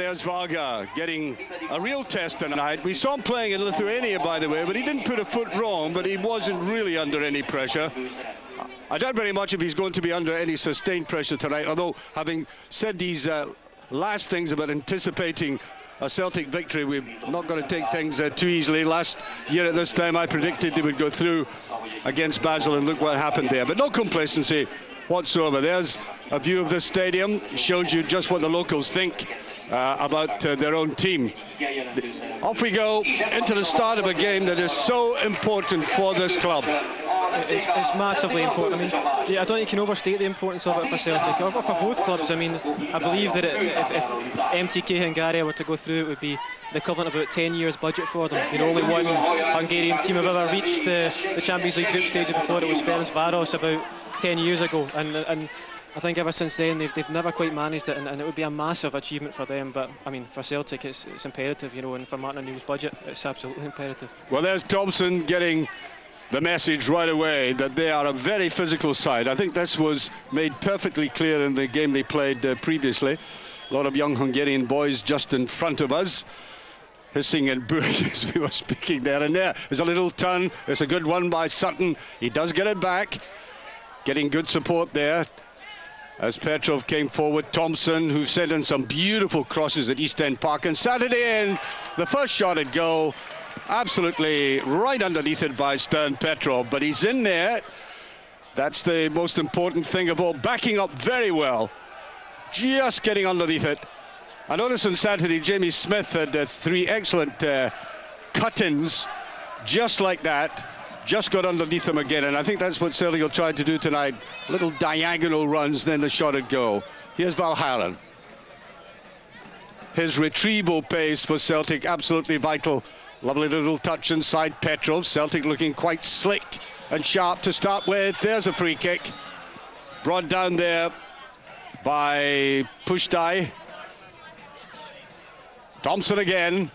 there's Varga getting a real test tonight. We saw him playing in Lithuania, by the way, but he didn't put a foot wrong, but he wasn't really under any pressure. I doubt very much if he's going to be under any sustained pressure tonight, although having said these last things about anticipating a Celtic victory, we're not going to take things too easily. Last year at this time, I predicted they would go through against Basel, and look what happened there. But no complacency whatsoever. There's a view of this stadium. It shows you just what the locals think about their own team. Off we go into the start of a game that is so important for this club. It's massively important. I mean, I don't think you can overstate the importance of it for Celtic, or for both clubs. I mean, I believe that if MTK Hungary were to go through, it would be the equivalent of about 10 years budget for them. You know, only one Hungarian team have ever reached the Champions League group stage before. It was Ferencváros about 10 years ago, and I think ever since then they've never quite managed it, and it would be a massive achievement for them. But I mean, for Celtic it's imperative, you know, and for Martin O'Neill's budget it's absolutely imperative. Well, there's Thompson getting the message right away that they are a very physical side. I think this was made perfectly clear in the game they played previously. A lot of young Hungarian boys just in front of us, hissing and booing as we were speaking there. And there's a little turn. It's a good one by Sutton. He does get it back, getting good support there as Petrov came forward. Thompson, who sent in some beautiful crosses at East End Park, and Saturday in the first shot at goal, absolutely right underneath it by Stern Petrov, but he's in there. That's the most important thing of all, backing up very well, just getting underneath it. I noticed on Saturday Jamie Smith had 3 excellent cut-ins just like that, just got underneath them again, and I think that's what Celtic will try to do tonight. Little diagonal runs, then the shot at goal. Here's Valharan. His retrieval pace for Celtic absolutely vital. Lovely little touch inside Petrov. Celtic looking quite slick and sharp to start with. There's a free kick. Brought down there by Pushdai. Thompson again.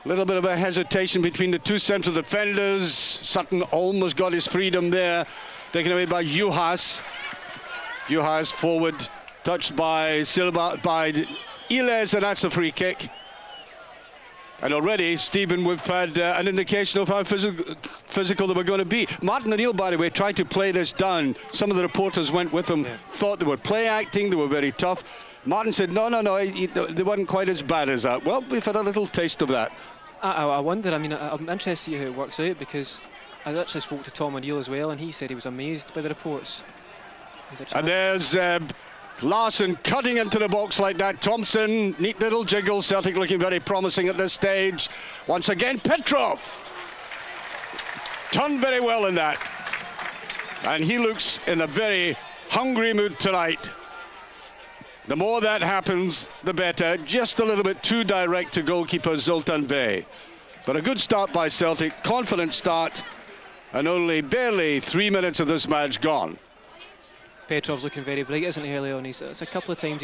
A little bit of a hesitation between the two central defenders. Sutton almost got his freedom there. Taken away by Juhas. Juhas forward, touched by Silva, by Iles, and that's a free kick. And already, Stephen, we've had an indication of how physical they were going to be. Martin O'Neill, by the way, tried to play this down. Some of the reporters went with him, thought they were play acting, they were very tough. Martin said, no, they weren't quite as bad as that. Well, we've had a little taste of that. I wonder, I mean, I'm interested to see how it works out, because I actually spoke to Tom O'Neill as well, and he said he was amazed by the reports. And there's Larson cutting into the box like that. Thompson, neat little jiggle. Celtic looking very promising at this stage. Once again, Petrov done very well in that, and he looks in a very hungry mood tonight. The more that happens, the better. Just a little bit too direct to goalkeeper Zoltan Bey, but a good start by Celtic, confident start, and only barely 3 minutes of this match gone. Petrov's looking very bright, isn't he, early on? It's a couple of times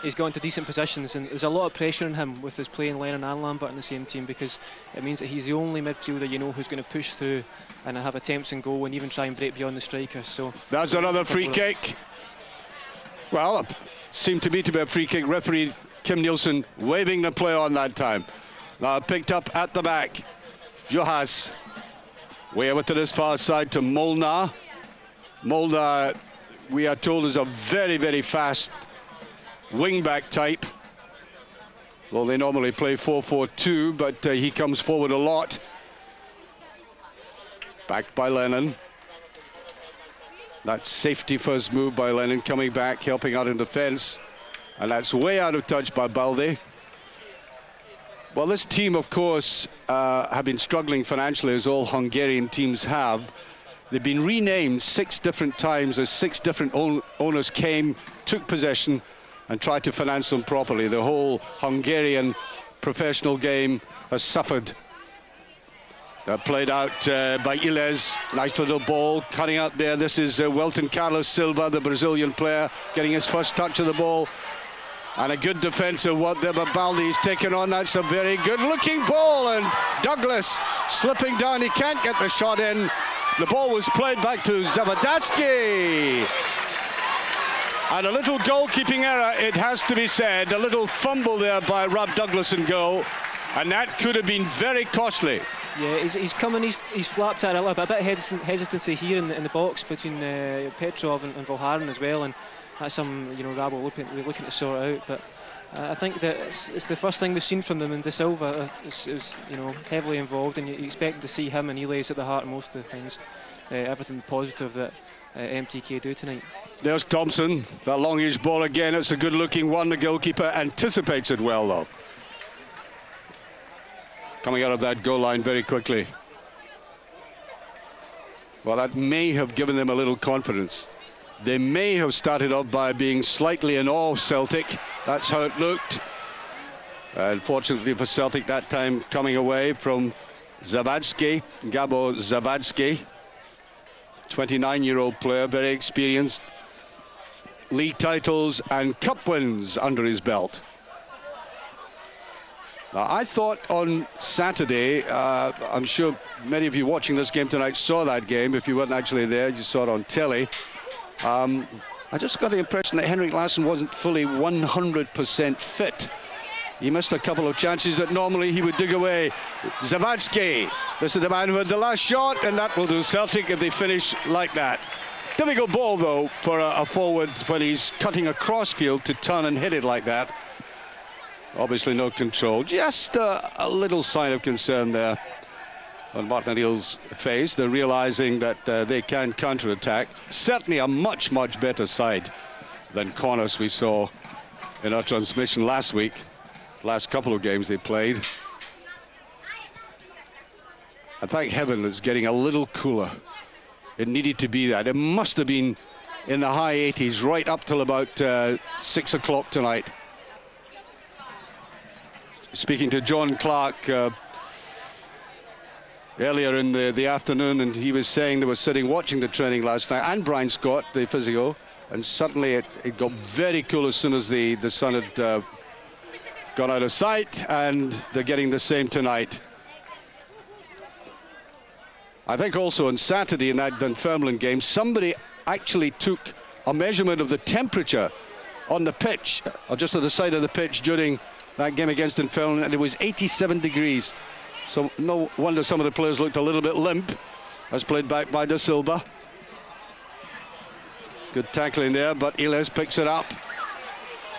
he's got into decent positions, and there's a lot of pressure on him with his playing Lennon and Lambert in the same team, because it means that he's the only midfielder, you know, who's going to push through and have attempts and goal and even try and break beyond the strikers. So that's another free kick. Well, it seemed to me to be a free kick. Referee Kim Nielsen waving the play on that time. Now picked up at the back. Juhas way over to this far side to Molnar. Molnar, we are told, is a very, very fast wing-back type. Well, they normally play 4-4-2, but he comes forward a lot. Backed by Lennon. That's safety first move by Lennon, coming back, helping out in defence. And that's way out of touch by Balde. Well, this team, of course, have been struggling financially, as all Hungarian teams have. They've been renamed 6 different times as 6 different owners came, took possession, and tried to finance them properly. The whole Hungarian professional game has suffered. Played out by Iles. Nice little ball cutting out there. This is Welton Carlos Silva, the Brazilian player, getting his first touch of the ball. And a good defensive work there, but Baldi's taken on. That's a very good looking ball, and Douglas slipping down. He can't get the shot in. The ball was played back to Zavadatsky. And a little goalkeeping error, it has to be said. A little fumble there by Rob Douglas in goal. And that could have been very costly. Yeah, he's coming, he's flapped at it a little bit. A bit of hesitancy here in the box between Petrov and Volharen as well. And that's some, you know, Rabo looking to sort out. But I think that it's the first thing we've seen from them, and De Silva is you know, heavily involved, and you expect to see him, and he lays at the heart of most of the things. Everything positive that MTK do tonight. There's Thompson, that longish ball again. It's a good-looking one. The goalkeeper anticipates it well, though. Coming out of that goal line very quickly. Well, that may have given them a little confidence. They may have started off by being slightly in awe of Celtic. That's how it looked. Unfortunately for Celtic, that time coming away from Zawadzki, Gabo Zawadzki. 29-year-old player, very experienced. League titles and cup wins under his belt. Now, I thought on Saturday, I'm sure many of you watching this game tonight saw that game. If you weren't actually there, you saw it on telly. I just got the impression that Henrik Larsson wasn't fully 100% fit. He missed a couple of chances that normally he would dig away. Zawadzki, this is the man who had the last shot, and that will do Celtic if they finish like that. Difficult ball, though, for a forward when he's cutting across field to turn and hit it like that. Obviously no control. Just a little sign of concern there on Martin O'Neill's face. They're realizing that they can counter-attack. Certainly a much, much better side than Connacht we saw in our transmission last week. Last couple of games they played. I thank heaven it's getting a little cooler. It needed to be that. It must have been in the high 80s right up till about 6 o'clock tonight. Speaking to John Clark earlier in the afternoon, and he was saying they were sitting watching the training last night, and Brian Scott, the physio, and suddenly it got very cool as soon as the sun had gone out of sight, and they're getting the same tonight. I think also on Saturday in that Dunfermline game, somebody actually took a measurement of the temperature on the pitch, or just at the side of the pitch during that game against Dunfermline, and it was 87 degrees. So no wonder some of the players looked a little bit limp, as played back by De Silva. Good tackling there, but Iles picks it up.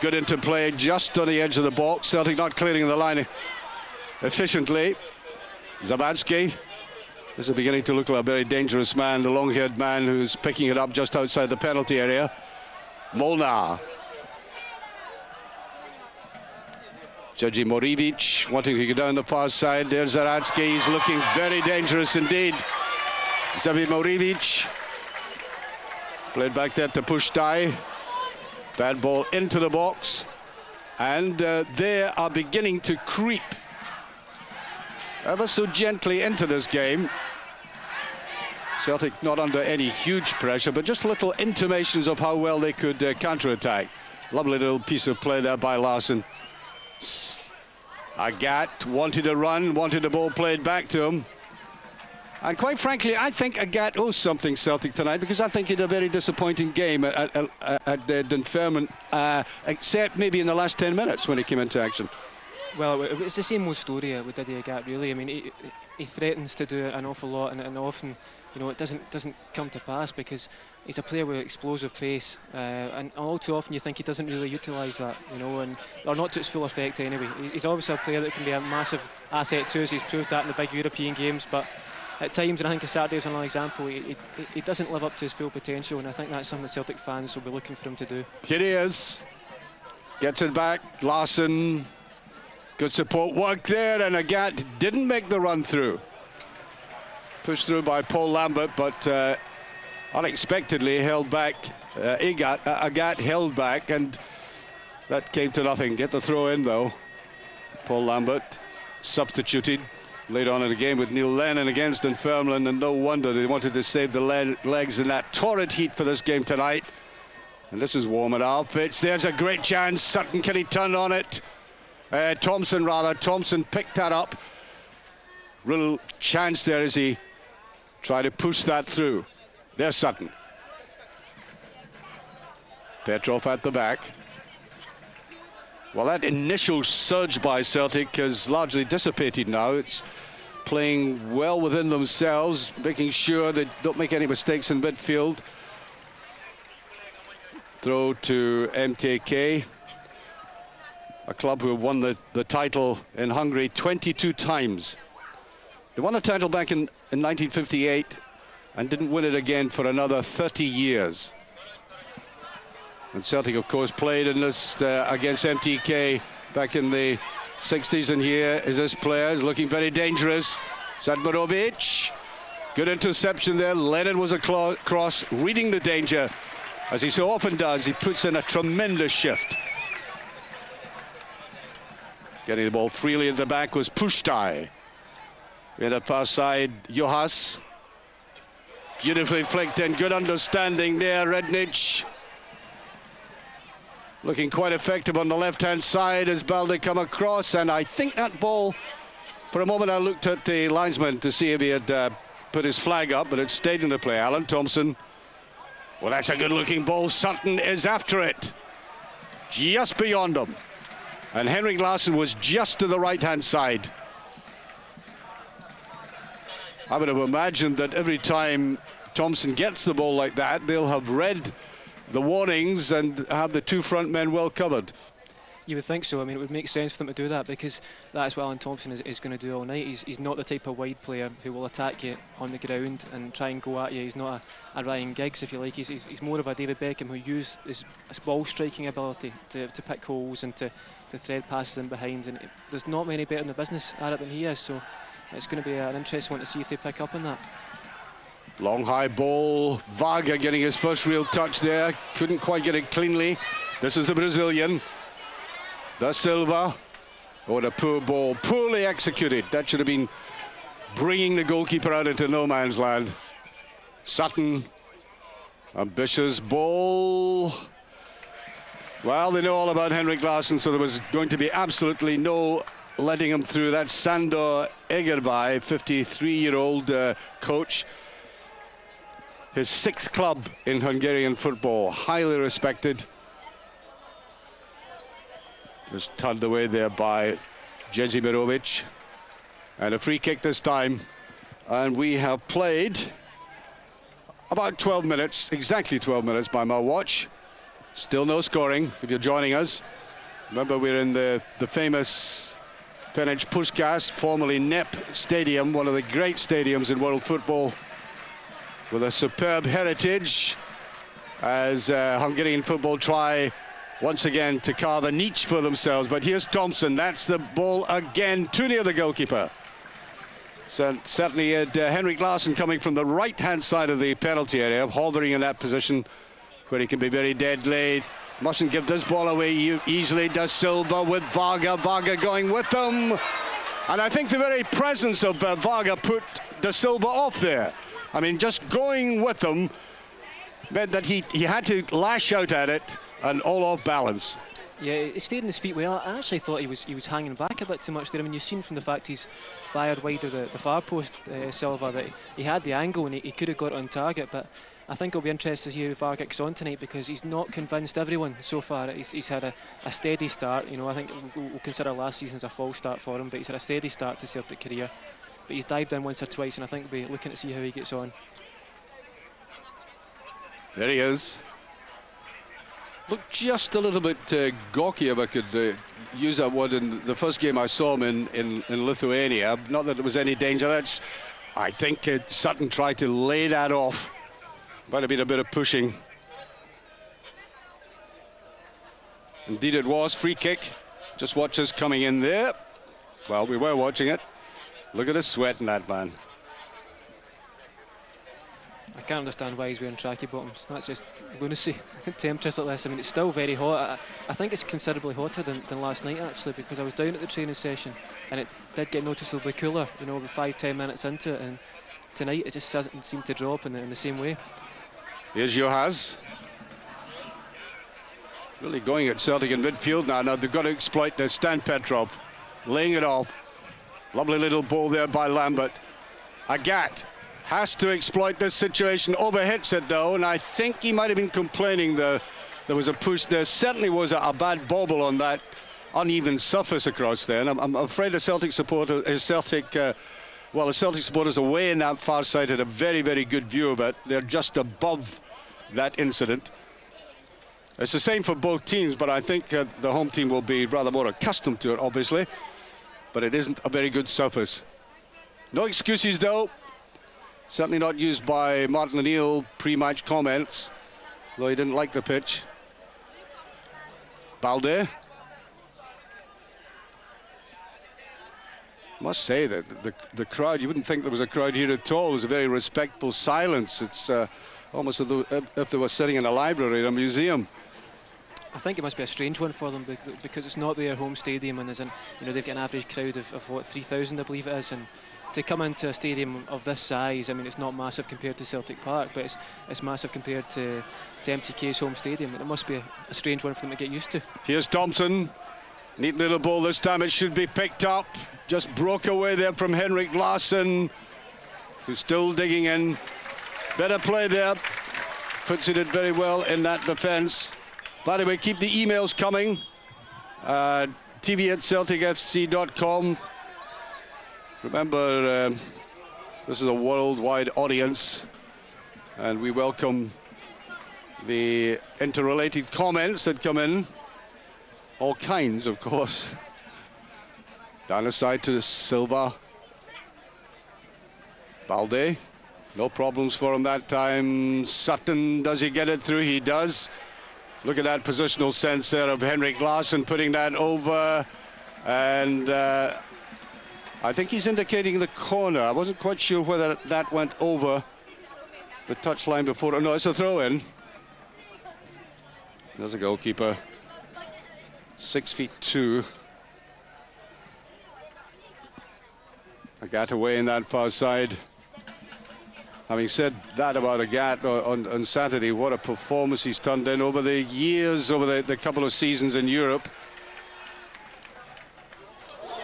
Good interplay just on the edge of the box. Celtic not clearing the line efficiently. Zawadzki. This is beginning to look like a very dangerous man, the long-haired man who's picking it up just outside the penalty area. Molnar. Sergei Morivic wanting to get down the far side. There's Zawadzki. He's looking very dangerous indeed. Sergei Morivic. Played back there to Pushtai. Bad ball into the box. And they are beginning to creep ever so gently into this game. Celtic not under any huge pressure, but just little intimations of how well they could counter-attack. Lovely little piece of play there by Larsson. Agat wanted a run, wanted the ball played back to him. And quite frankly, I think Agat owes something Celtic tonight, because I think he had a very disappointing game at Dunfermline, except maybe in the last 10 minutes when he came into action. Well, it's the same old story with Didier Agat, really. I mean, he threatens to do an awful lot, and often, you know, it doesn't come to pass because he's a player with explosive pace, and all too often you think he doesn't really utilise that, you know, or not to its full effect anyway. He's obviously a player that can be a massive asset to us. He's proved that in the big European games, but at times, and I think Saturday was another example, he doesn't live up to his full potential, and I think that's something the Celtic fans will be looking for him to do. Here he is, gets it back, Larsson. Good support work there, and Agat didn't make the run through. Pushed through by Paul Lambert, but unexpectedly held back. Agat held back, and that came to nothing. Get the throw in, though. Paul Lambert substituted later on in the game with Neil Lennon against Dunfermline, and no wonder they wanted to save the legs in that torrid heat for this game tonight. And this is warming up. There's a great chance. Sutton, can he turn on it? Thompson picked that up. Real chance there as he tried to push that through. There's Sutton. Petrov at the back. Well, that initial surge by Celtic has largely dissipated now. It's playing well within themselves, making sure they don't make any mistakes in midfield. Throw to MTK, a club who won the title in Hungary 22 times. They won a title back in 1958 and didn't win it again for another 30 years. And Celtic, of course, played in this against MTK back in the 60s. And here is this player, looking very dangerous. Zadmirovic. Good interception there. Lennon was a cross, reading the danger. As he so often does, he puts in a tremendous shift. Getting the ball freely at the back was Pushtai. We had a far side, Johas. Beautifully flicked in, good understanding there, Rednic. Looking quite effective on the left-hand side as Balde come across, and I think that ball, for a moment I looked at the linesman to see if he had put his flag up, but it stayed in the play. Alan Thompson. Well, that's a good-looking ball. Sutton is after it, just beyond him. And Henrik Larsson was just to the right-hand side. I would have imagined that every time Thompson gets the ball like that, they'll have read the warnings and have the two front men well covered. You would think so. I mean, it would make sense for them to do that, because that's what Alan Thompson is going to do all night. He's not the type of wide player who will attack you on the ground and try and go at you. He's not a Ryan Giggs, if you like. He's more of a David Beckham who used his ball striking ability to pick holes and to thread passes in behind. And there's not many better in the business at it than he is. So it's going to be an interesting one to see if they pick up on that. Long high ball. Varga getting his first real touch there. Couldn't quite get it cleanly. This is the Brazilian. Da Silva. Oh, the poor ball. Poorly executed. That should have been bringing the goalkeeper out into no man's land. Sutton. Ambitious ball. Well, they know all about Henrik Larsson, so there was going to be absolutely no letting him through. That's Sandor Egerbay, 53-year-old coach. His sixth club in Hungarian football, highly respected. Just turned away there by Jezimirovic. And a free kick this time. And we have played about 12 minutes, exactly 12 minutes by my watch. Still no scoring, if you're joining us. Remember, we're in the famous Ferenc Puskás, formerly NEP Stadium, one of the great stadiums in world football, with a superb heritage, as Hungarian football try once again to carve a niche for themselves. But here's Thompson. That's the ball again, too near the goalkeeper. So certainly had Henrik Larsson coming from the right-hand side of the penalty area, hovering in that position where he can be very deadly. Mustn't give this ball away easily. Da Silva with Varga. Varga going with them. And I think the very presence of Varga put Da Silva off there. I mean, just going with them meant that he had to lash out at it, and all off balance. Yeah, he stayed on his feet well. I actually thought he was hanging back a bit too much there. I mean, you've seen from the fact he's fired wide of the far post, Silva, that he had the angle and he could have got it on target. But I think it'll be interesting to see how Varga gets on tonight, because he's not convinced everyone so far. He's had a steady start. You know, I think we'll consider last season as a false start for him, but he's had a steady start to Celtic career. But he's dived in once or twice, and I think we'll be looking to see how he gets on. There he is. Looked just a little bit gawky, if I could use that word, in the first game I saw him in Lithuania. Not that there was any danger. I think Sutton tried to lay that off. Might have been a bit of pushing. Indeed it was. Free kick. Just watch us coming in there. Well, we were watching it. Look at the sweat in that man. I can't understand why he's wearing tracky bottoms. That's just lunacy at temperatures like this. I mean, it's still very hot. I think it's considerably hotter than last night, actually, because I was down at the training session and it did get noticeably cooler, you know, about 5-10 minutes into it, and tonight it just doesn't seem to drop in the same way. Here's Johas. Really going at Celtic in midfield now. Now they've got to exploit this. Stan Petrov laying it off. Lovely little ball there by Lambert. Agat has to exploit this situation. Overhits it though, and I think he might have been complaining, the there was a push. There certainly was a bad bobble on that uneven surface across there, and I'm afraid the Celtic supporter, the Celtic supporters away in that far side had a very, very good view of it. They're just above that incident. It's the same for both teams, but I think the home team will be rather more accustomed to it, obviously. But it isn't a very good surface. No excuses, though. Certainly not used by Martin O'Neill pre-match comments, though he didn't like the pitch. Balde. Must say that the crowd, you wouldn't think there was a crowd here at all. It was a very respectful silence. It's almost as though if they were sitting in a library or a museum. I think it must be a strange one for them because it's not their home stadium, and they've got an average crowd of what, 3,000, I believe it is, and to come into a stadium of this size, I mean, it's not massive compared to Celtic Park, but it's massive compared to MTK's home stadium, and it must be a strange one for them to get used to. Here's Thompson, neat little ball. This time it should be picked up. Just broke away there from Henrik Larsson, who's still digging in. Better play there. Footsy did very well in that defence. By the way, keep the emails coming. TV@CelticFC.com. Remember, this is a worldwide audience, and we welcome the interrelated comments that come in. All kinds, of course. Down the side to Silva. Balde. No problems for him that time. Sutton, does he get it through? He does. Look at that positional sense there of Henrik Larsson putting that over. And I think he's indicating the corner. I wasn't quite sure whether that went over the touchline before. Oh, no, it's a throw-in. There's a goalkeeper. 6'2". Agat away in that far side. Having said that about Agat on Saturday, what a performance he's turned in over the years, over the couple of seasons in Europe.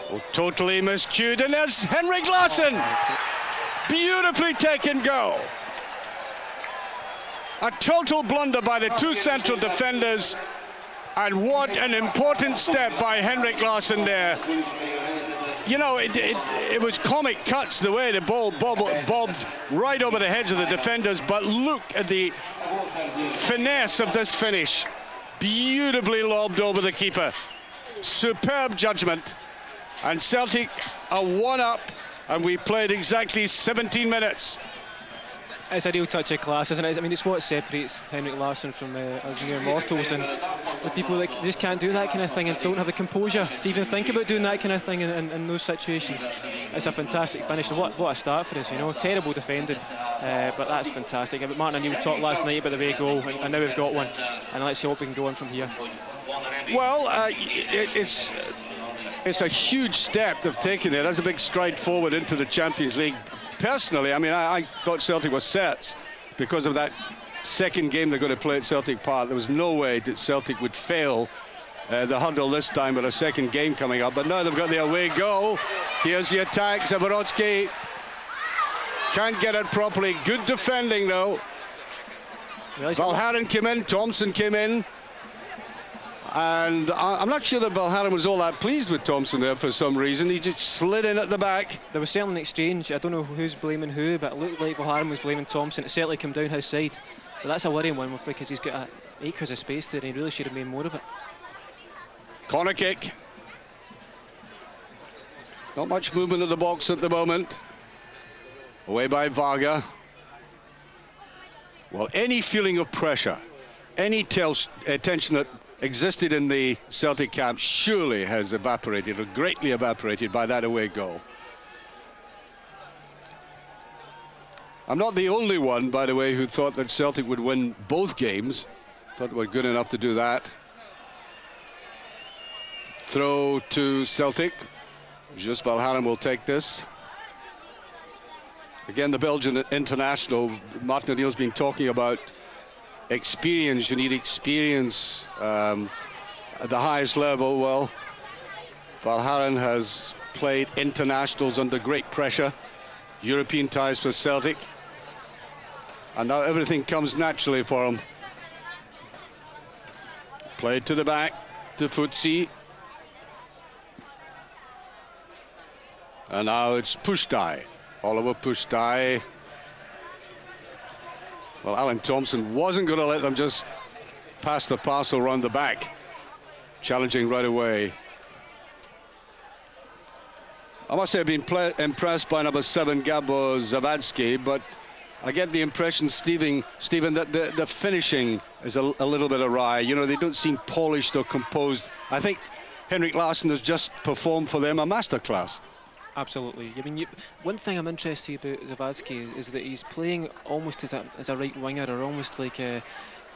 Oh, totally miscued, and there's Henrik Larsson. Beautifully taken goal. A total blunder by the two central defenders, and what an important step by Henrik Larsson there. You know, it was comic cuts the way the ball bobbed right over the heads of the defenders, but look at the finesse of this finish. Beautifully lobbed over the keeper. Superb judgment. And Celtic are 1-up, and we played exactly 17 minutes. It's a real touch of class, isn't it? I mean, it's what separates Henrik Larsson from us mere mortals, and the people that just can't do that kind of thing and don't have the composure to even think about doing that kind of thing in those situations. It's a fantastic finish. What a start for us, you know. Terrible defending, but that's fantastic. Martin and you talked last night about the away goal, and now we've got one, and let's hope we can go on from here. Well, it's a huge step they've taken there. That's a big stride forward into the Champions League. Personally, I mean, I thought Celtic was set because of that second game they're going to play at Celtic Park. There was no way that Celtic would fail the hurdle this time with a second game coming up. But now they've got the away goal. Here's the attack. Zaborowski can't get it properly. Good defending, though. Valhaeren came in. Thompson came in. And I'm not sure that Valhaeren was all that pleased with Thompson there for some reason. He just slid in at the back. There was certainly an exchange. I don't know who's blaming who, but it looked like Valhaeren was blaming Thompson. It certainly came down his side. But that's a worrying one because he's got acres of space there, and he really should have made more of it. Corner kick. Not much movement in the box at the moment. Away by Varga. Well, any feeling of pressure, any tension that existed in the Celtic camp surely has evaporated, or greatly evaporated, by that away goal. I'm not the only one, by the way, who thought that Celtic would win both games. Thought they were good enough to do that. Throw to Celtic. Just Valhaeren will take this. Again, the Belgian international, Martin O'Neill's been talking about experience. You need experience at the highest level. Well, Valhaeren has played internationals under great pressure, European ties for Celtic, and now everything comes naturally for him. Played to the back to Futsi. And now it's Pushtai. Oliver Pushtai. Well, Alan Thompson wasn't going to let them just pass the parcel round the back. Challenging right away. I must say I've been impressed by number 7, Gabo Zavadsky, but I get the impression, Stephen, that the finishing is a little bit awry. You know, they don't seem polished or composed. I think Henrik Larsson has just performed for them a masterclass. Absolutely. I mean, one thing I'm interested about Zavadsky is that he's playing almost as a right winger, or almost like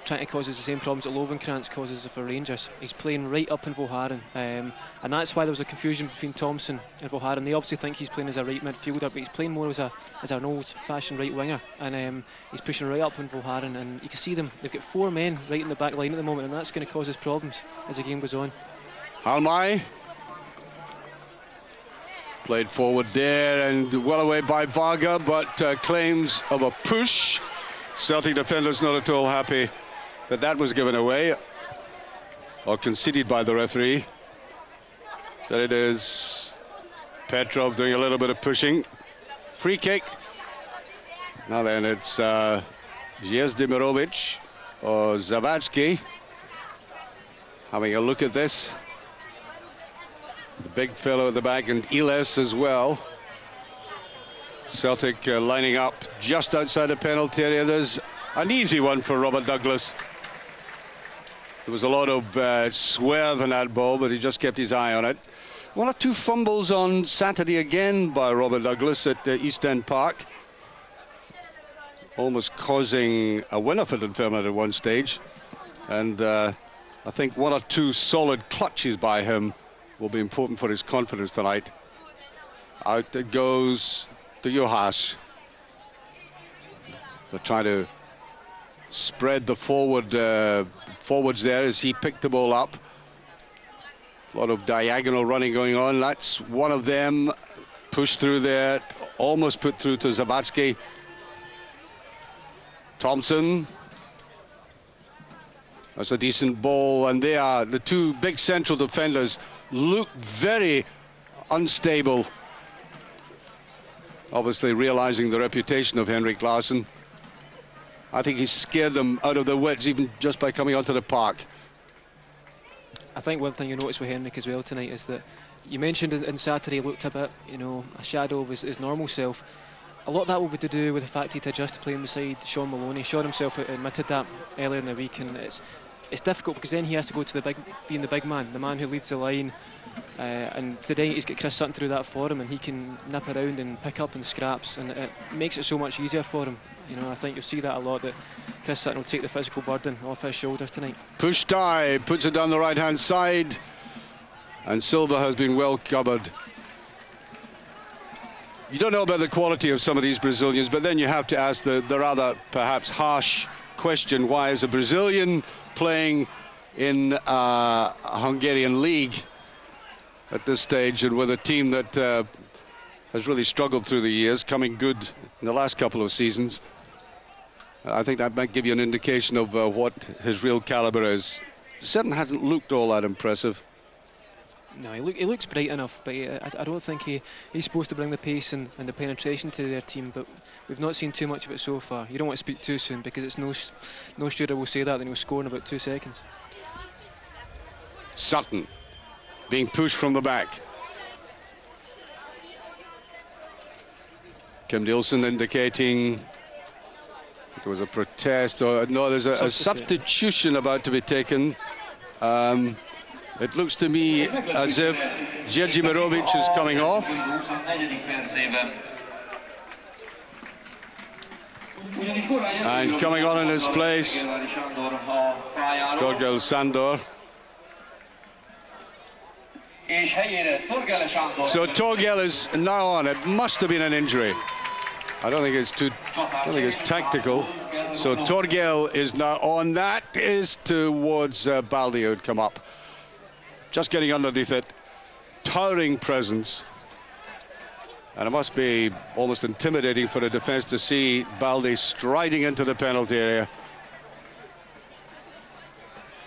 trying to cause the same problems that Lovenkrantz causes for Rangers. He's playing right up in Voharen, and that's why there was a confusion between Thompson and Voharen. They obviously think he's playing as a right midfielder, but he's playing more as an old-fashioned right winger, and he's pushing right up in Voharen, and you can see them. They've got 4 men right in the back line at the moment, and that's going to cause us problems as the game goes on. Halmai played forward there and well away by Varga, but claims of a push. Celtic defenders not at all happy that was given away or conceded by the referee. There it is. Petrov doing a little bit of pushing. Free kick. Now then, it's Zvezdimirovic or Zavadsky having a look at this. The big fellow at the back, and Iles as well. Celtic lining up just outside the penalty area. There's an easy one for Robert Douglas. There was a lot of swerve in that ball, but he just kept his eye on it. 1 or 2 fumbles on Saturday again by Robert Douglas at East End Park, almost causing a Winifred impairment at one stage. And I think 1 or 2 solid clutches by him will be important for his confidence tonight. Out it goes to Juhas. They're trying to spread the forwards there as he picked the ball up. A lot of diagonal running going on. That's one of them. Pushed through there, almost put through to Zavadsky. Thompson. That's a decent ball, and they are the 2 big central defenders. Look very unstable. Obviously realizing the reputation of Henrik Larsson. I think he's scared them out of their wits even just by coming onto the park. I think one thing you notice with Henrik as well tonight is that you mentioned in Saturday he looked a bit, you know, a shadow of his normal self. A lot of that will be to do with the fact he'd adjusted to playing beside Sean Maloney. Sean himself admitted that earlier in the week, and it's difficult because then he has to go to being the big man, the man who leads the line. And today he's got Chris Sutton through that for him, and he can nip around and pick up in scraps, and it makes it so much easier for him. You know, I think you'll see that a lot, that Chris Sutton will take the physical burden off his shoulders tonight. Pushtai puts it down the right-hand side, and Silva has been well covered. You don't know about the quality of some of these Brazilians, but then you have to ask the rather perhaps harsh question: why is a Brazilian playing in a Hungarian league at this stage, and with a team that has really struggled through the years, coming good in the last couple of seasons? I think that might give you an indication of what his real caliber is. Sutton hasn't looked all that impressive. No, he looks bright enough, but I don't think he's supposed to bring the pace and the penetration to their team, but we've not seen too much of it so far. You don't want to speak too soon, because it's no shooter will say that, then he'll score in about 2 seconds. Sutton being pushed from the back. Kim Nielsen indicating there was a protest, or no, there's a substitution about to be taken. It looks to me as if Zvezdimirovic is coming off. And coming on in his place, Torgel Sandor. So Torgel is now on. It must have been an injury. I don't think it's tactical. So Torgel is now on. That is towards Baldi, who'd come up. Just getting underneath it. Towering presence. And it must be almost intimidating for the defence to see Baldi striding into the penalty area.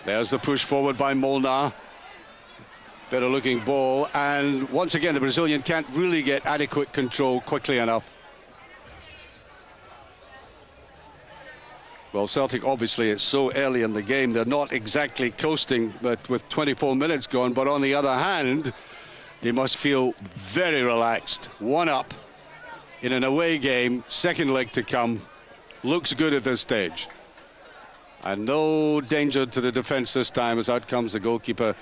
There's the push forward by Molnar. Better looking ball, and once again the Brazilian can't really get adequate control quickly enough. Well, Celtic, obviously, it's so early in the game, they're not exactly coasting, but with 24 minutes gone. But on the other hand, they must feel very relaxed. 1 up in an away game, second leg to come. Looks good at this stage. And no danger to the defense this time, as out comes the goalkeeper,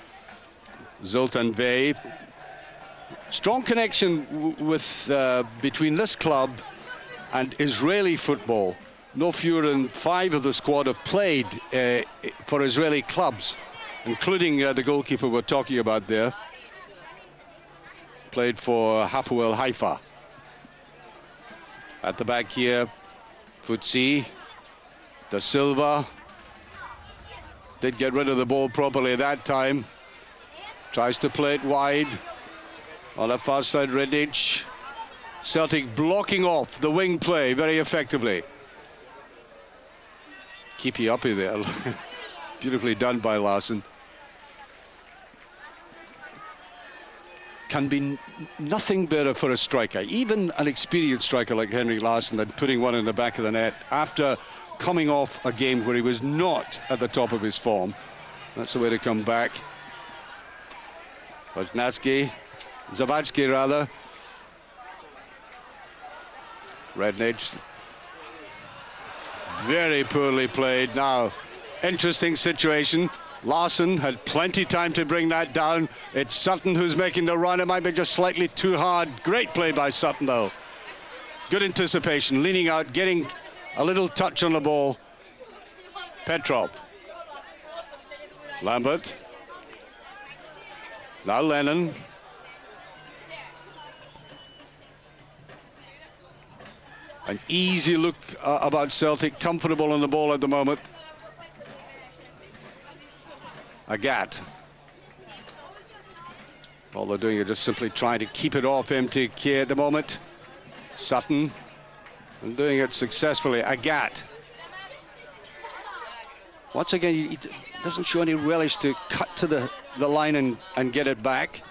Zoltan Bey. Strong connection with between this club and Israeli football. No fewer than 5 of the squad have played for Israeli clubs, including the goalkeeper we're talking about there. Played for Hapoel Haifa. At the back here, Futsi, Da Silva. Did get rid of the ball properly that time. Tries to play it wide. On the far side, Redic. Celtic blocking off the wing play very effectively. Keepy uppy there. Beautifully done by Larson. Can be nothing better for a striker, even an experienced striker like Henrik Larsson, than putting one in the back of the net after coming off a game where he was not at the top of his form. That's the way to come back. Zawadzki rather. Rednage. Very poorly played. Now, interesting situation. Larson had plenty time to bring that down. It's Sutton who's making the run. It might be just slightly too hard. Great play by Sutton though. Good anticipation, leaning out, getting a little touch on the ball. Petrov. Lambert. Now Lennon. An easy look about Celtic, comfortable on the ball at the moment. Agat. All they're doing is just simply trying to keep it off MTK at the moment. Sutton, and doing it successfully. Agat. Once again, he doesn't show any relish to cut to the line and get it back.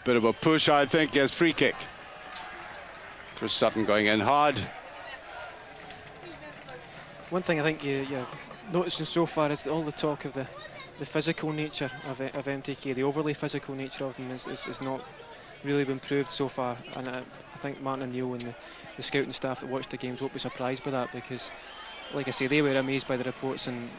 Bit of a push, I think, as free kick. Chris Sutton going in hard. One thing I think you're noticing so far is that all the talk of the physical nature of MTK, the overly physical nature of them is not really been proved so far. And I think Martin O'Neill and the scouting staff that watched the games won't be surprised by that, because, like I say, they were amazed by the reports and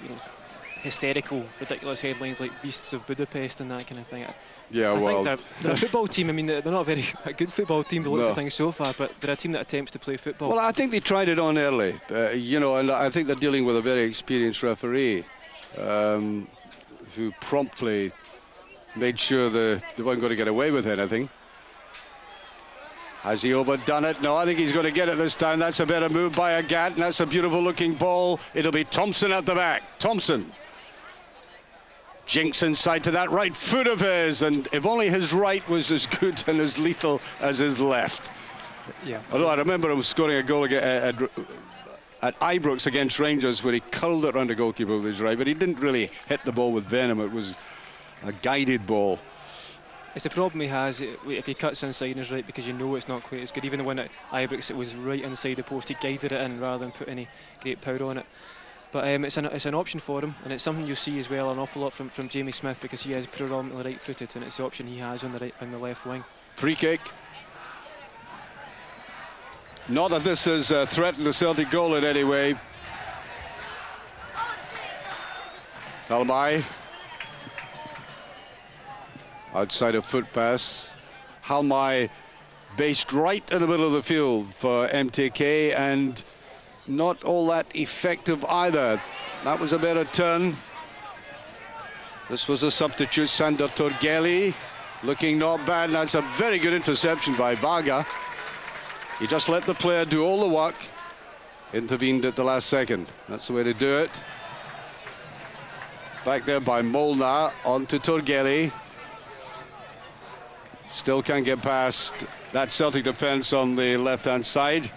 hysterical, ridiculous headlines like Beasts of Budapest and that kind of thing. Yeah, I well, think they're a football team. I mean, they're not a good football team, the looks of things so far, but they're a team that attempts to play football. Well, I think they tried it on early, and I think they're dealing with a very experienced referee who promptly made sure they weren't going to get away with anything. Has he overdone it? No, I think he's going to get it this time. That's a better move by Agat, and that's a beautiful looking ball. It'll be Thompson at the back. Thompson. Jinks inside to that right foot of his, and if only his right was as good and as lethal as his left. Yeah. Although I remember him scoring a goal at Ibrox against Rangers where he curled it around the goalkeeper with his right, but he didn't really hit the ball with venom. It was a guided ball. It's a problem he has if he cuts inside his right, because you know it's not quite as good. Even the one at Ibrox, it was right inside the post. He guided it in rather than put any great power on it. But it's an option for him, and it's something you'll see as well an awful lot from Jamie Smith, because he is predominantly right-footed, and it's the option he has on the left wing. Free kick. Not that this has threatened the Celtic goal in any way. Halmai. Outside of foot pass. Halmai based right in the middle of the field for MTK, and not all that effective either. That was a better turn. This was a substitute, Sander Torgheli, looking not bad. That's a very good interception by Baga. He just let the player do all the work, intervened at the last second. That's the way to do it. Back there by Molnar, on to Torgheli. Still can't get past that Celtic defence on the left-hand side.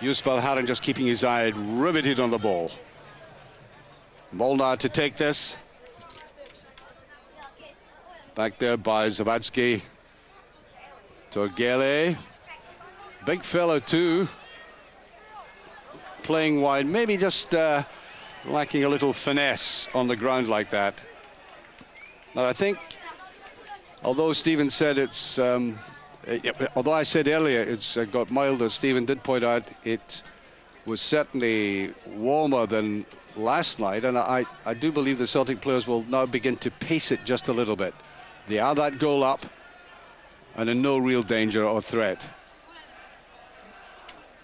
Yusuf Al-Haran just keeping his eye riveted on the ball. Molnar to take this. Back there by Zawadzki. Torgele. Big fellow too. Playing wide, maybe just lacking a little finesse on the ground like that. But I think, although Stephen said it's, although I said earlier it's got milder, Stephen did point out it was certainly warmer than last night, and I do believe the Celtic players will now begin to pace it just a little bit. They are that goal up and in no real danger or threat.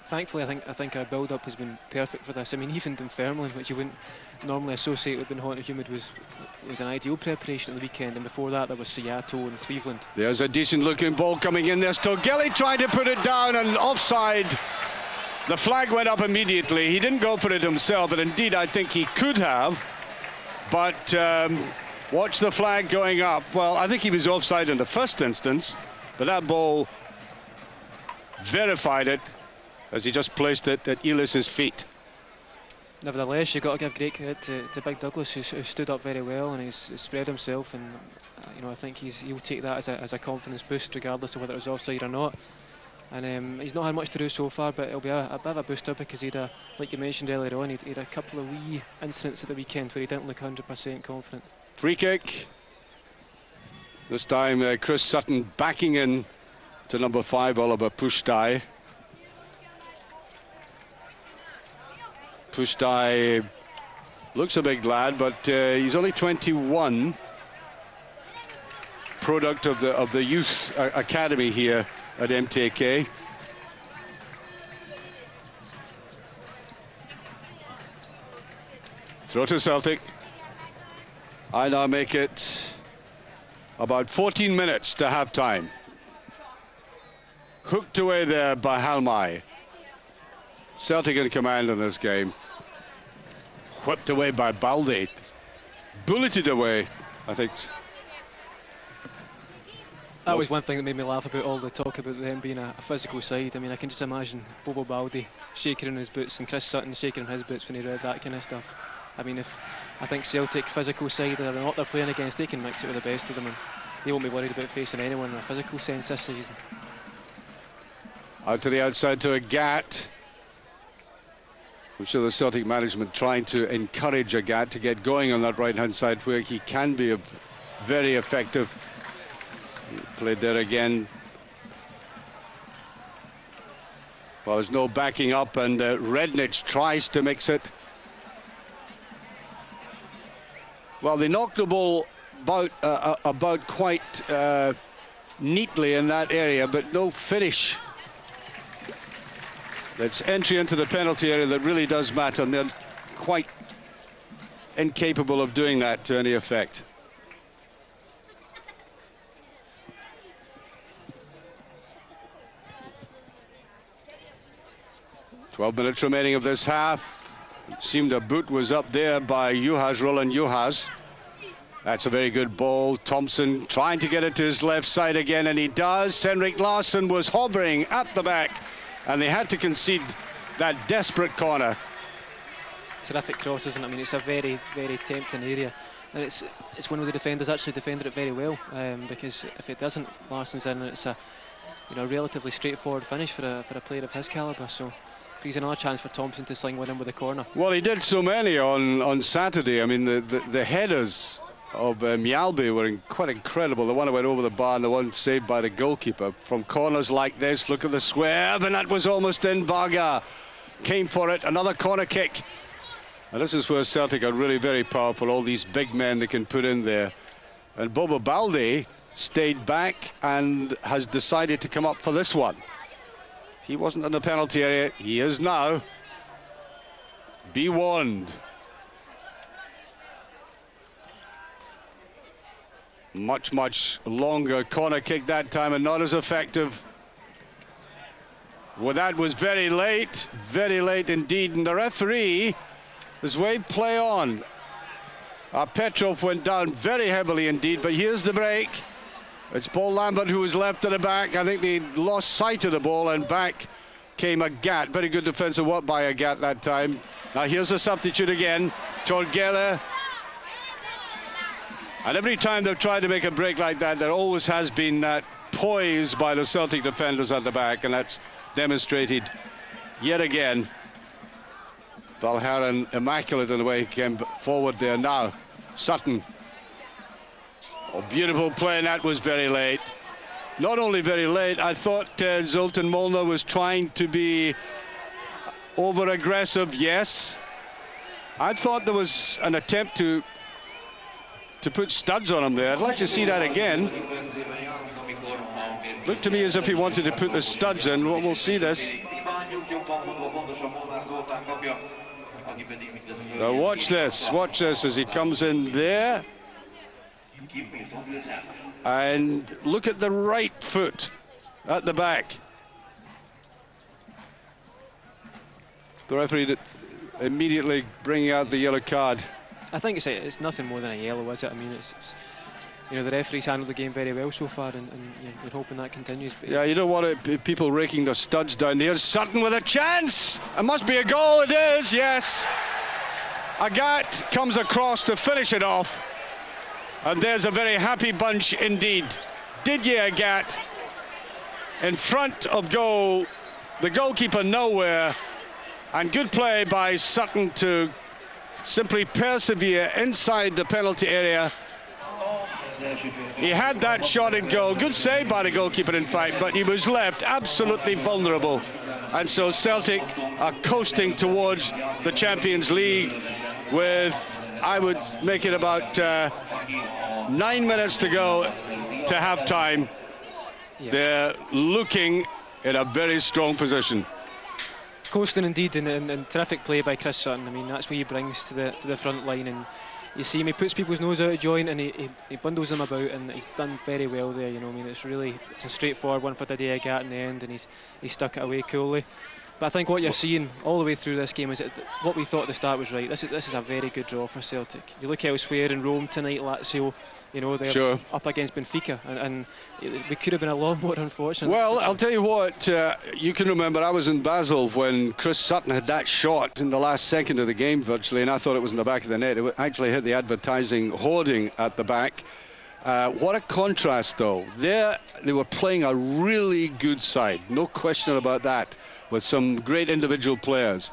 Thankfully, I think our build-up has been perfect for this. I mean, even Dunfermline, which you wouldn't normally associate with being hot and humid, was an ideal preparation at the weekend. And before that, there was Seattle and Cleveland. There's a decent-looking ball coming in there. Sturgelli tried to put it down and offside. The flag went up immediately. He didn't go for it himself, but indeed I think he could have. But watch the flag going up. Well, I think he was offside in the first instance, but that ball verified it as he just placed it at Elis's feet. Nevertheless, you've got to give great credit to Big Douglas, who stood up very well and he's spread himself, and you know, I think he'll take that as a confidence boost regardless of whether it was offside or not. And he's not had much to do so far, but it'll be a bit of a booster because he'd like you mentioned earlier on, he'd a couple of wee incidents at the weekend where he didn't look 100% confident. Free kick. This time Chris Sutton backing in to number 5, Oliver Pushtai. Pushtai looks a big lad, but he's only 21. Product of the youth academy here at MTK. Throw to Celtic. I now make it about 14 minutes to half time. Hooked away there by Halmai. Celtic in command in this game. Whipped away by Balde. Bulleted away, I think. That was one thing that made me laugh about all the talk about them being a physical side. I mean, I can just imagine Bobo Balde shaking in his boots and Chris Sutton shaking in his boots when he read that kind of stuff. I mean, I think Celtic physical side, or not they're playing against, they can mix it with the best of them, and they won't be worried about facing anyone in a physical sense this season. Out to the outside to a Gat. I'm sure the Celtic management trying to encourage a Gat to get going on that right-hand side where he can be very effective. Played there again. Well, there's no backing up, and Rednich tries to mix it. Well, they knocked the ball about quite neatly in that area, but no finish. That's entry into the penalty area that really does matter, and they're quite incapable of doing that to any effect. Twelve minutes remaining of this half. It seemed a boot was up there by Roland Juhas. That's a very good ball. Thompson trying to get it to his left side again, and he does. Henrik Larsson was hovering at the back, and they had to concede that desperate corner. Terrific cross, isn't it? I mean, it's a very, very tempting area, and it's one of the defenders actually defended it very well, because if it doesn't, Larsson's in, and it's a relatively straightforward finish for a player of his calibre. So he's another chance for Thompson to sling one in with the corner. Well, he did so many on Saturday. I mean, the headers of Mjalby were quite incredible. The one that went over the bar and the one saved by the goalkeeper from corners like this. Look at the swerve, and that was almost in. Varga came for it. Another corner kick. And this is where Celtic are really very powerful. All these big men they can put in there. And Bobo Balde stayed back and has decided to come up for this one. He wasn't in the penalty area. He is now. Be warned. Much longer corner kick that time, and not as effective. Well, that was very late indeed, and the referee has waved play on. Petrov went down very heavily indeed, but here's the break. It's Paul Lambert who was left at the back. I think they lost sight of the ball, and back came a Gat. Very good defensive work by a Gat that time. Now here's a substitute again. Torgele. And every time they've tried to make a break like that, there always has been that poise by the Celtic defenders at the back, and that's demonstrated yet again. Valharan immaculate in the way he came forward there. Now Sutton. Oh, beautiful play, and that was very late. Not only very late, I thought Zoltan Molnar was trying to be over-aggressive, yes. I thought there was an attempt to put studs on him there. I'd like to see that again. Looked to me as if he wanted to put the studs in. We'll see this. Now watch this as he comes in there. And look at the right foot at the back. The referee immediately bringing out the yellow card. I think it's nothing more than a yellow, is it? I mean, it's you know, the referee's handled the game very well so far, and you're hoping that continues. But yeah, you don't want people raking their studs down there. Sutton with a chance. It must be a goal. It is, yes. Agat comes across to finish it off. And there's a very happy bunch indeed. Didier Agat in front of goal. The goalkeeper nowhere. And good play by Sutton to simply persevere inside the penalty area. He had that shot in goal. Good save by the goalkeeper, in fact, but he was left absolutely vulnerable. And so Celtic are coasting towards the Champions League with, I would make it about 9 minutes to go to half-time. Yeah. They're looking in a very strong position. Coasting indeed, and terrific play by Chris Sutton. I mean, that's what he brings to the front line, and you see him, he puts people's nose out of joint, and he bundles them about, and he's done very well there. You know, I mean, it's a straightforward one for Didier Agat in the end, and he stuck it away coolly. But I think what you're seeing all the way through this game is that what we thought at the start was right. This is a very good draw for Celtic. You look elsewhere in Rome tonight, Lazio, you know, they're up against Benfica, and we could have been a lot more unfortunate. Well, I'll tell you what, you can remember I was in Basel when Chris Sutton had that shot in the last second of the game virtually, and I thought it was in the back of the net. It actually hit the advertising hoarding at the back. What a contrast, though. They were playing a really good side, no question about that, with some great individual players.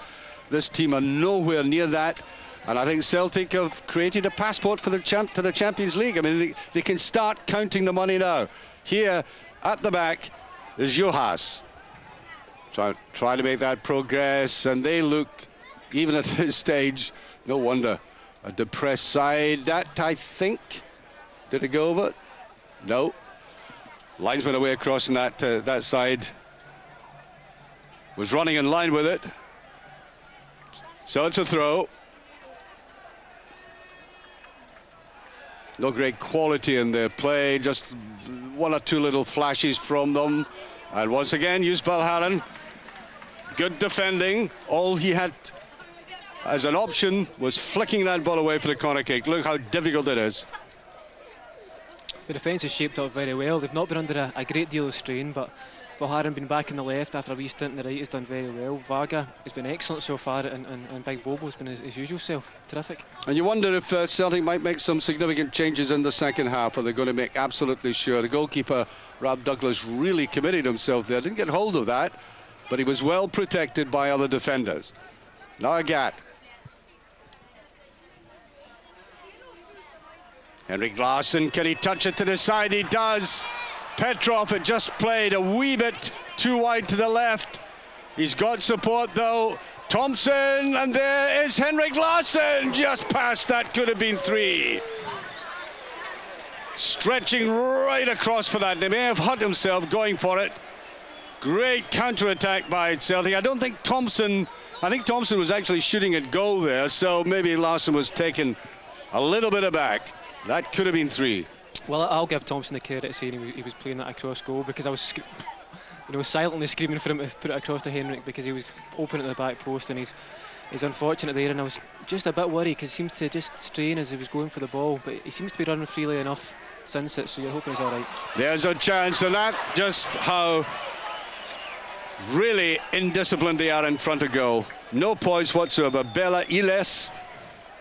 This team are nowhere near that, and I think Celtic have created a passport for to the Champions League. I mean, they can start counting the money now. Here at the back is Juhas trying to make that progress, and they look, even at this stage, no wonder, a depressed side. That, I think, did it go over? No. Linesman away across in that side. Was running in line with it. So it's a throw. No great quality in their play, just one or two little flashes from them. And once again, Yus Valharan. Good defending. All he had as an option was flicking that ball away for the corner kick. Look how difficult it is. The defence is shaped up very well. They've not been under a great deal of strain, but Valharan been back in the left after a wee stint in the right has done very well. Varga has been excellent so far, and Big Bobo's been his usual self. Terrific. And you wonder if Celtic might make some significant changes in the second half, or they're going to make absolutely sure. The goalkeeper, Rob Douglas, really committed himself there. Didn't get hold of that, but he was well protected by other defenders. Now Agat. Henrik Larsson, can he touch it to the side? He does. Petrov had just played a wee bit too wide to the left. He's got support though. Thompson, and there is Henrik Larsson, just past that, could have been 3. Stretching right across for that. They may have hurt himself going for it. Great counter-attack by Celtic. I think Thompson was actually shooting at goal there, so maybe Larsson was taken a little bit aback. That could have been 3. Well, I'll give Thompson the credit saying he was playing that across goal, because I was silently screaming for him to put it across to Henrik, because he was open at the back post, and he's unfortunate there, and I was just a bit worried because he seemed to just strain as he was going for the ball, but he seems to be running freely enough since it, so you're hoping he's all right. There's a chance, and that's just how really indisciplined they are in front of goal. No poise whatsoever. Bella Iles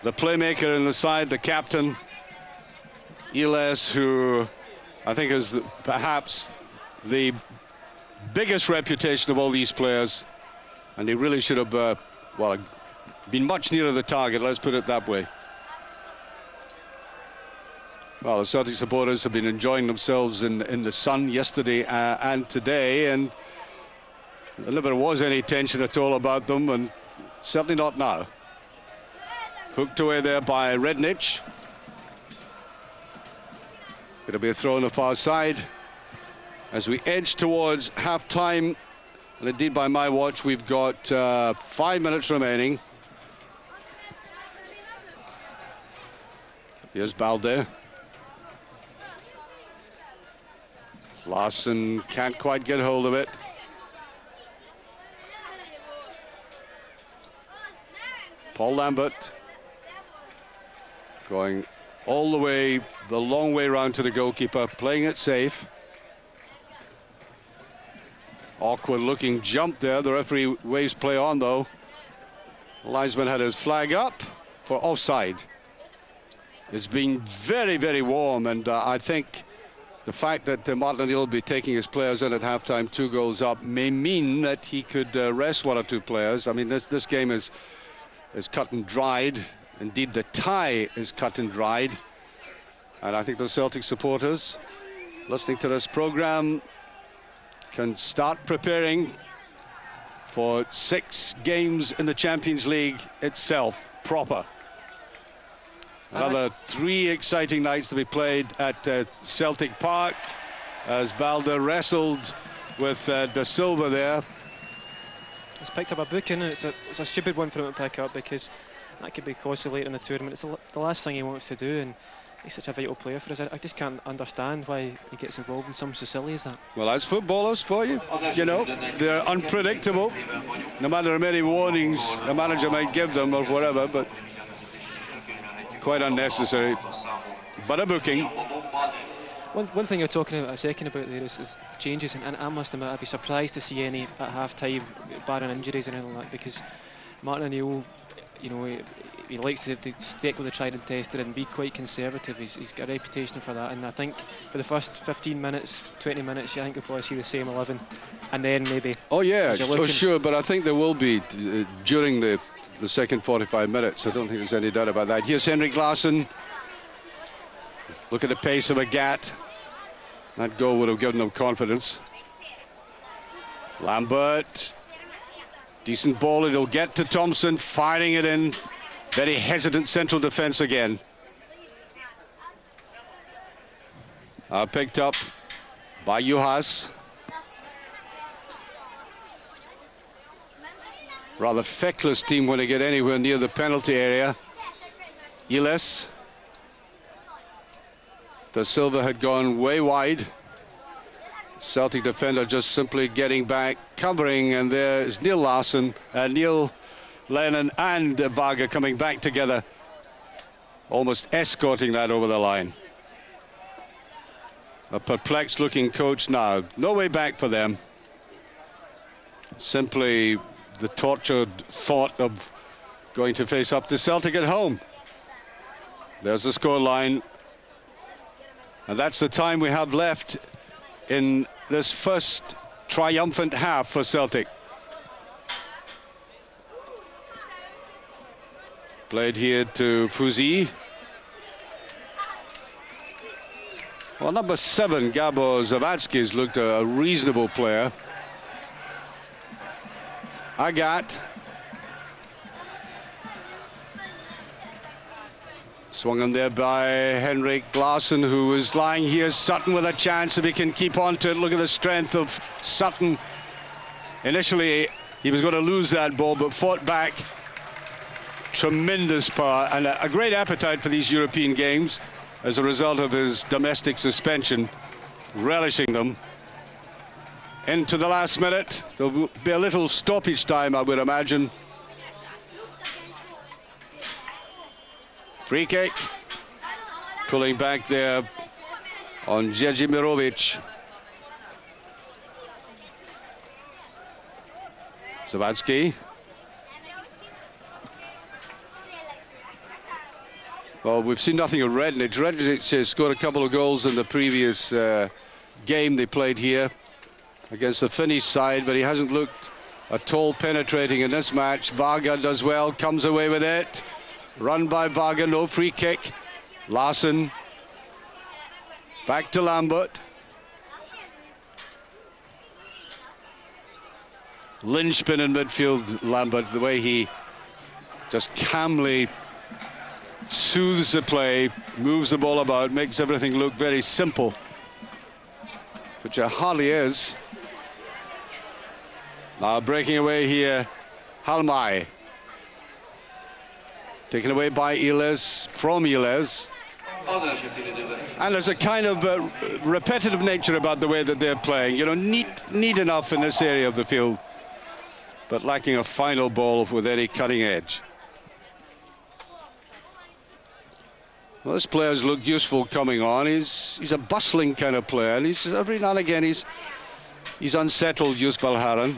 the playmaker in the side, the captain, Iles, who I think is perhaps the biggest reputation of all these players, and he really should have, well, been much nearer the target, let's put it that way. Well, the Celtic supporters have been enjoying themselves in the sun yesterday and today, and there never was any tension at all about them, and certainly not now. Hooked away there by Rednich. It'll be a throw on the far side as we edge towards half-time, and indeed by my watch we've got 5 minutes remaining. Here's Balde. Larson can't quite get hold of it. Paul Lambert going all the way, the long way round to the goalkeeper, playing it safe. Awkward looking jump there. The referee waves play on though. The linesman had his flag up for offside. It's been very, very warm, and I think the fact that Martin O'Neill will be taking his players in at halftime, 2 goals up, may mean that he could rest 1 or 2 players. I mean, this game is cut and dried. Indeed, the tie is cut and dried. And I think the Celtic supporters listening to this program can start preparing for 6 games in the Champions League itself, proper. Another 3 exciting nights to be played at Celtic Park as Balde wrestled with De Silva there. He's picked up a booking, and it's a stupid one for him to pick up because that could be costly later in the tournament. It's the last thing he wants to do, and he's such a vital player for us. I just can't understand why he gets involved in something so silly as that. Well, as footballers for you, you know, they're unpredictable. No matter how many warnings the manager might give them or whatever, but quite unnecessary. But a booking. One thing you're talking about a second about there is changes, and I must admit I'd be surprised to see any at half-time, barring injuries and anything like that, because Martin O'Neill, you know, he likes to stick with the tried and tested and be quite conservative. He's got a reputation for that, and I think for the first 15 minutes, 20 minutes, I think we'll probably see the same 11, and then maybe... Oh yeah, oh sure, but I think there will be during the second 45 minutes. I don't think there's any doubt about that. Here's Henrik Larsson. Look at the pace of a Gat. That goal would have given them confidence. Lambert. Decent ball. It'll get to Thompson. Firing it in. Very hesitant central defence again. Picked up by Juhas. Rather feckless team when they get anywhere near the penalty area. Iles. De Silva had gone way wide. Celtic defender just simply getting back, covering, and there is Neil Larsson, Neil Lennon and Varga coming back together, almost escorting that over the line. A perplexed looking coach now. No way back for them. Simply the tortured thought of going to face up to Celtic at home. There's the scoreline. And that's the time we have left in this first triumphant half for Celtic. Played here to Fouzi. Well, number 7, Gabor Zawadzki's looked a reasonable player. Agat. Swung on there by Henrik Larsson, who was lying here. Sutton with a chance if he can keep on to it. Look at the strength of Sutton. Initially, he was going to lose that ball, but fought back. Tremendous power and a great appetite for these European games as a result of his domestic suspension, relishing them. Into the last minute. There'll be a little stoppage time, I would imagine. Free kick. Pulling back there on Jezimirovic. Zawadzki. Well, we've seen nothing of Rednich. Rednich scored a couple of goals in the previous game they played here against the Finnish side, but he hasn't looked at all penetrating in this match. Varga does well, comes away with it. Run by Varga, no free kick. Larson. Back to Lambert. Linchpin in midfield, Lambert, the way he just calmly soothes the play, moves the ball about, makes everything look very simple, which it hardly is. Now breaking away here, Halmai. Taken away by Iles, from Iles. And there's a kind of repetitive nature about the way that they're playing. You know, neat enough in this area of the field, but lacking a final ball with any cutting edge. Well, this player's looked useful coming on. He's a bustling kind of player, and he's every now and again he's unsettled, Jus Balharan,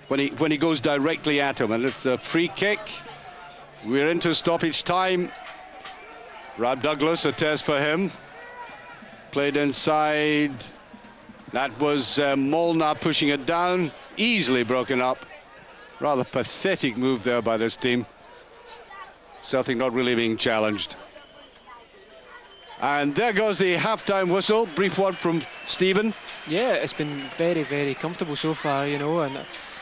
when he goes directly at him. And it's a free kick. We're into stoppage time. Rob Douglas, a test for him. Played inside. That was Molnar pushing it down, easily broken up. Rather pathetic move there by this team. Celtic not really being challenged. And there goes the half-time whistle. Brief word from Stephen. Yeah, it's been very, very comfortable so far, you know, and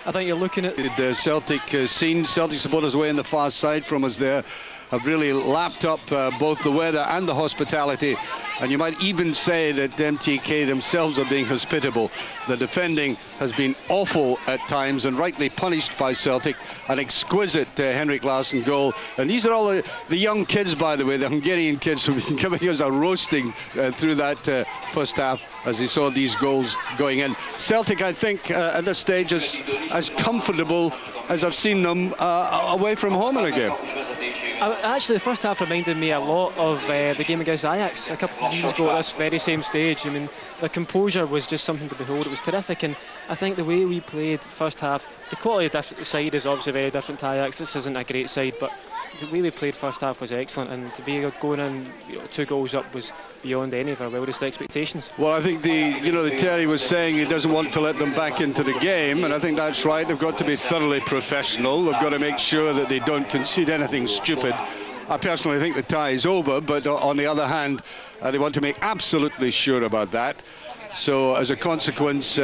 I think you're looking at the Celtic scene. Celtic supporters away on the far side from us there have really lapped up both the weather and the hospitality, and you might even say that MTK themselves are being hospitable. The defending has been awful at times and rightly punished by Celtic. An exquisite Henrik Larsson goal, and these are all the young kids, by the way, the Hungarian kids who've been coming as a roasting through that first half as they saw these goals going in. Celtic, I think, at this stage is as comfortable as I've seen them away from home in a game. Actually, the first half reminded me a lot of the game against Ajax a couple of years ago at this very same stage. I mean, the composure was just something to behold. It was terrific, and I think the way we played first half, the quality of the side is obviously very different to Ajax. This isn't a great side, but the way we played first half was excellent, and to be going in 2 goals up was beyond any of our wildest expectations. Well, I think the Terry was saying he doesn't want to let them back into the game, and I think that's right. They've got to be thoroughly professional. They've got to make sure that they don't concede anything stupid. I personally think the tie is over, but on the other hand, they want to make absolutely sure about that. So as a consequence,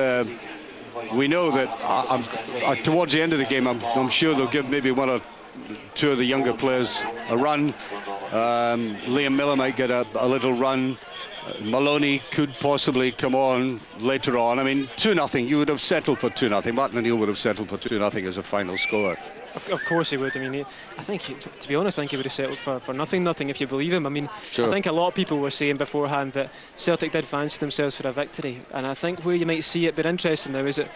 we know that towards the end of the game, I'm sure they'll give maybe 1 or 2 of the younger players a run. Liam Miller might get a little run. Maloney could possibly come on later on. I mean, 2-0, you would have settled for 2-0. Martin O'Neill would have settled for 2-0 as a final score. Of course he would. I mean, I think, to be honest, I think he would have settled for nothing if you believe him. I mean, sure. I think a lot of people were saying beforehand that Celtic did fancy themselves for a victory, and I think where you might see it, but interesting now, is that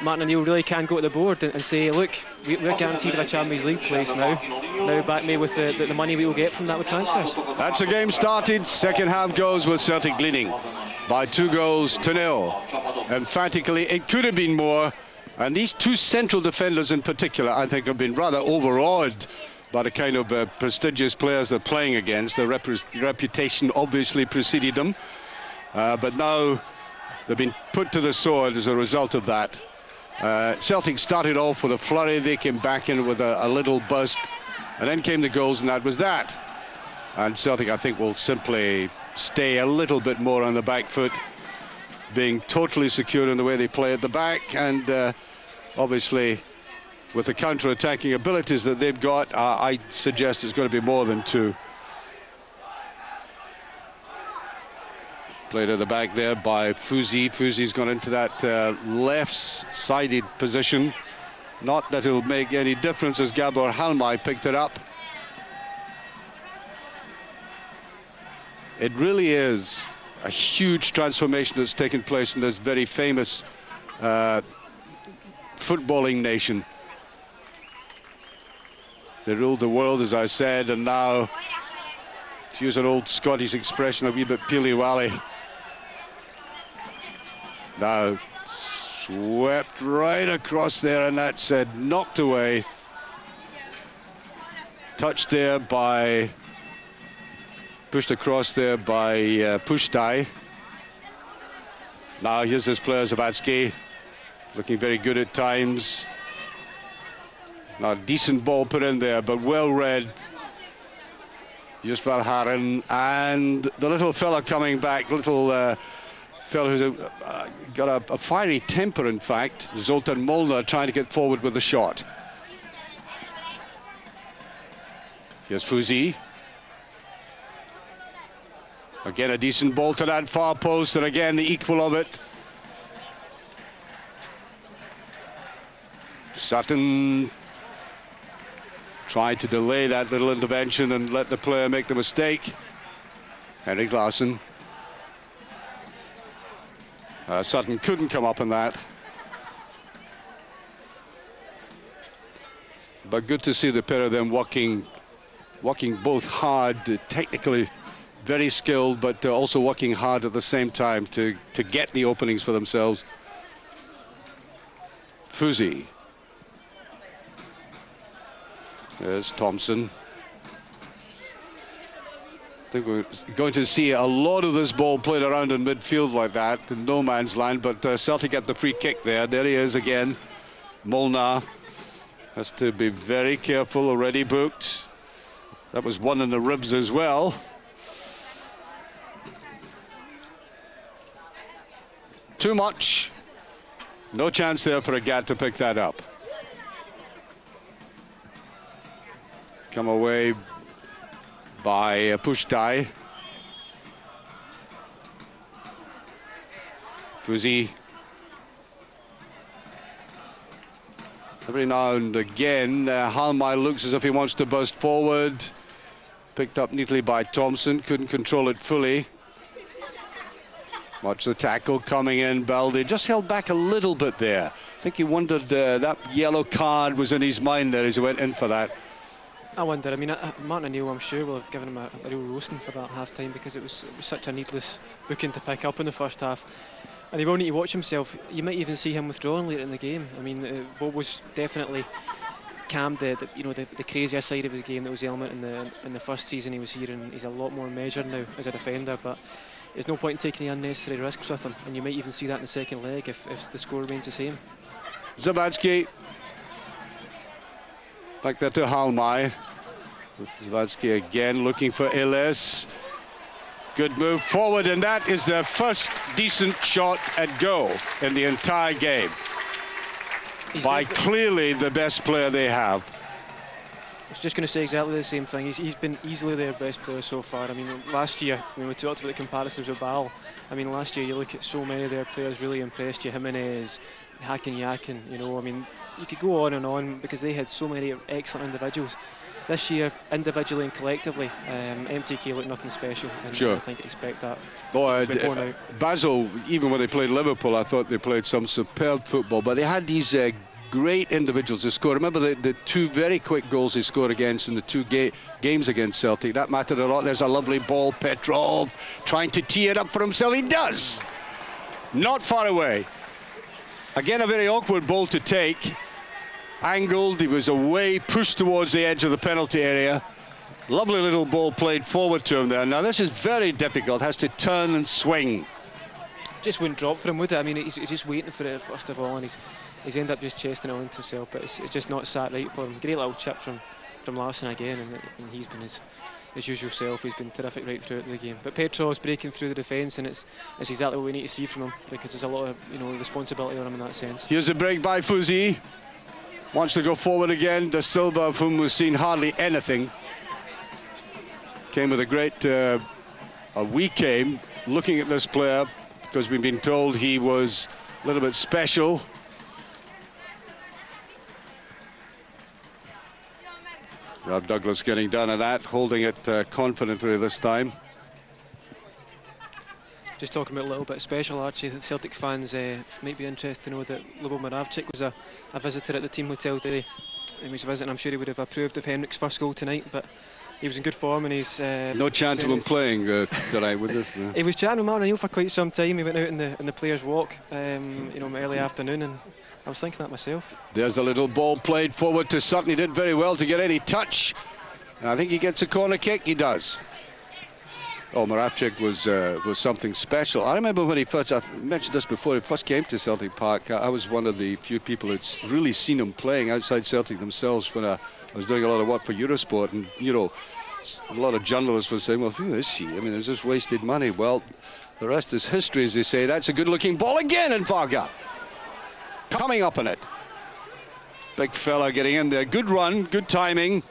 Martin O'Neill really can go to the board and say, look, we're guaranteed a Champions League place now back me with the money we will get from that with transfers. That's the game started. Second half goes with Celtic leading by 2-0. Emphatically, it could have been more. And these 2 central defenders in particular, I think, have been rather overawed by the kind of prestigious players they're playing against. Their reputation obviously preceded them. But now they've been put to the sword as a result of that. Celtic started off with a flurry. They came back in with a little burst. And then came the goals, and that was that. And Celtic, I think, will simply stay a little bit more on the back foot, being totally secure in the way they play at the back, and obviously with the counter-attacking abilities that they've got, I suggest it's going to be more than 2. Played at the back there by Fuzi. Fuzi's gone into that left-sided position. Not that it'll make any difference as Gabor Halmai picked it up. It really is a huge transformation that's taken place in this very famous footballing nation. They ruled the world, as I said, and now, to use an old Scottish expression, a wee bit peely-wally. Now swept right across there, and that's knocked away. Touched there by Pushed across there by Pushtai. Now here's his player, Zawadzki, looking very good at times. Now, decent ball put in there, but well read. Yusuf Haran, and the little fella coming back, little fella who's got a fiery temper, in fact, Zoltan Molnar, trying to get forward with the shot. Here's Fuzi. Again, a decent ball to that far post, and again, the equal of it. Sutton tried to delay that little intervention and let the player make the mistake. Henrik Larsson. Sutton couldn't come up in that. But good to see the pair of them working both hard, technically very skilled, but also working hard at the same time to get the openings for themselves. Fuzi. There's Thompson. I think we're going to see a lot of this ball played around in midfield like that, in no man's land, but Celtic get the free kick there. There he is again. Molnar has to be very careful, already booked. That was one in the ribs as well. Too much. No chance there for Agat to pick that up. Come away by Pushtai. Fuzi. Every now and again, Halmai looks as if he wants to burst forward. Picked up neatly by Thompson, couldn't control it fully. Watch the tackle coming in. Baldi just held back a little bit there. I think he wondered that yellow card was in his mind there as he went in for that. I wonder. I mean, Martin O'Neill, I'm sure, will have given him a real roasting for that half-time, because it was such a needless booking to pick up in the first half. And he will need to watch himself. You might even see him withdrawing later in the game. I mean, what was definitely calmed the crazier side of his game that was element in the first season he was here, and he's a lot more measured now as a defender. But there's no point in taking any unnecessary risks with him, and you might even see that in the second leg if the score remains the same. Zawadzki. Back there to Halmai. Zawadzki again looking for Illes. Good move forward, and that is their first decent shot at goal in the entire game. By clearly the best player they have. I was just going to say exactly the same thing. He's been easily their best player so far. I mean, last year, when we talked about the comparisons with Bal, I mean, last year you look at so many of their players really impressed you. Jimenez, Hakan Yakin, you know, I mean, you could go on because they had so many excellent individuals. This year, individually and collectively, MTK looked nothing special, and sure. I think expect that. Basel, even when they played Liverpool, I thought they played some superb football, but they had these great individuals to score. Remember the two very quick goals they scored against in the two games against Celtic. That mattered a lot. There's a lovely ball. Petrov trying to tee it up for himself. He does. Not far away. Again, a very awkward ball to take. Angled, he was away, pushed towards the edge of the penalty area. Lovely little ball played forward to him there. Now this is very difficult, has to turn and swing. Just wouldn't drop for him, would it? I mean, he's just waiting for it first of all, and he's ended up just chesting it onto himself, but it's just not sat right for him. Great little chip from Larsson again, and he's been his usual self. He's been terrific right throughout the game. But Petrov's breaking through the defence, and it's exactly what we need to see from him, because there's a lot of responsibility on him in that sense. Here's a break by Fuzi. Wants to go forward again. De Silva, of whom we've seen hardly anything, came with a great. We came looking at this player because we've been told he was a little bit special. Rob Douglas getting done at that, holding it confidently this time. Just talking about a little bit special, Archie, Celtic fans might be interested to know that Lubo Moravcik was a visitor at the team hotel today. He was visiting. I'm sure he would have approved of Henrik's first goal tonight, but he was in good form, and he's no chance of him playing tonight with us. Yeah. He was chatting with Martin O'Neill for quite some time. He went out in the players' walk, early afternoon, and I was thinking that myself. There's a little ball played forward to Sutton. He did very well to get any touch. I think he gets a corner kick. He does. Oh, Moravcik was something special. I remember when he first, I mentioned this before, he first came to Celtic Park. I was one of the few people who'd really seen him playing outside Celtic themselves when I was doing a lot of work for Eurosport. And, you know, a lot of journalists were saying, well, who is he? I mean, it's just wasted money. Well, the rest is history, as they say. That's a good-looking ball again, and Varga coming up on it. Big fella getting in there. Good run, good timing.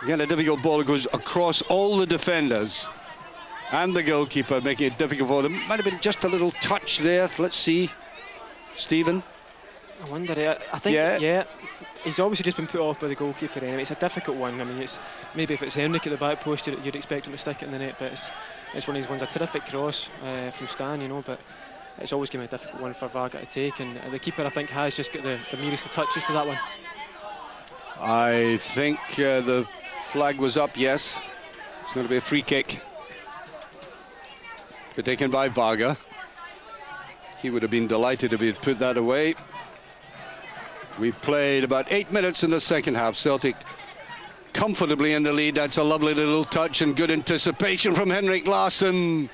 Again, a difficult ball that goes across all the defenders and the goalkeeper, making it difficult for them. Might have been just a little touch there. Let's see. Stephen. I wonder, I think, yeah, he's obviously just been put off by the goalkeeper anyway. It's a difficult one. I mean, it's maybe if it's Henrik at the back post, you'd expect him to stick it in the net, but it's one of these ones, a terrific cross from Stan, you know, but it's always going to be a difficult one for Varga to take, and the keeper, I think, has just got the merest of touches to that one. I think the flag was up, yes. It's going to be a free kick. Be taken by Varga. He would have been delighted if he'd put that away. We've played about 8 minutes in the second half. Celtic comfortably in the lead. That's a lovely little touch and good anticipation from Henrik Larsson.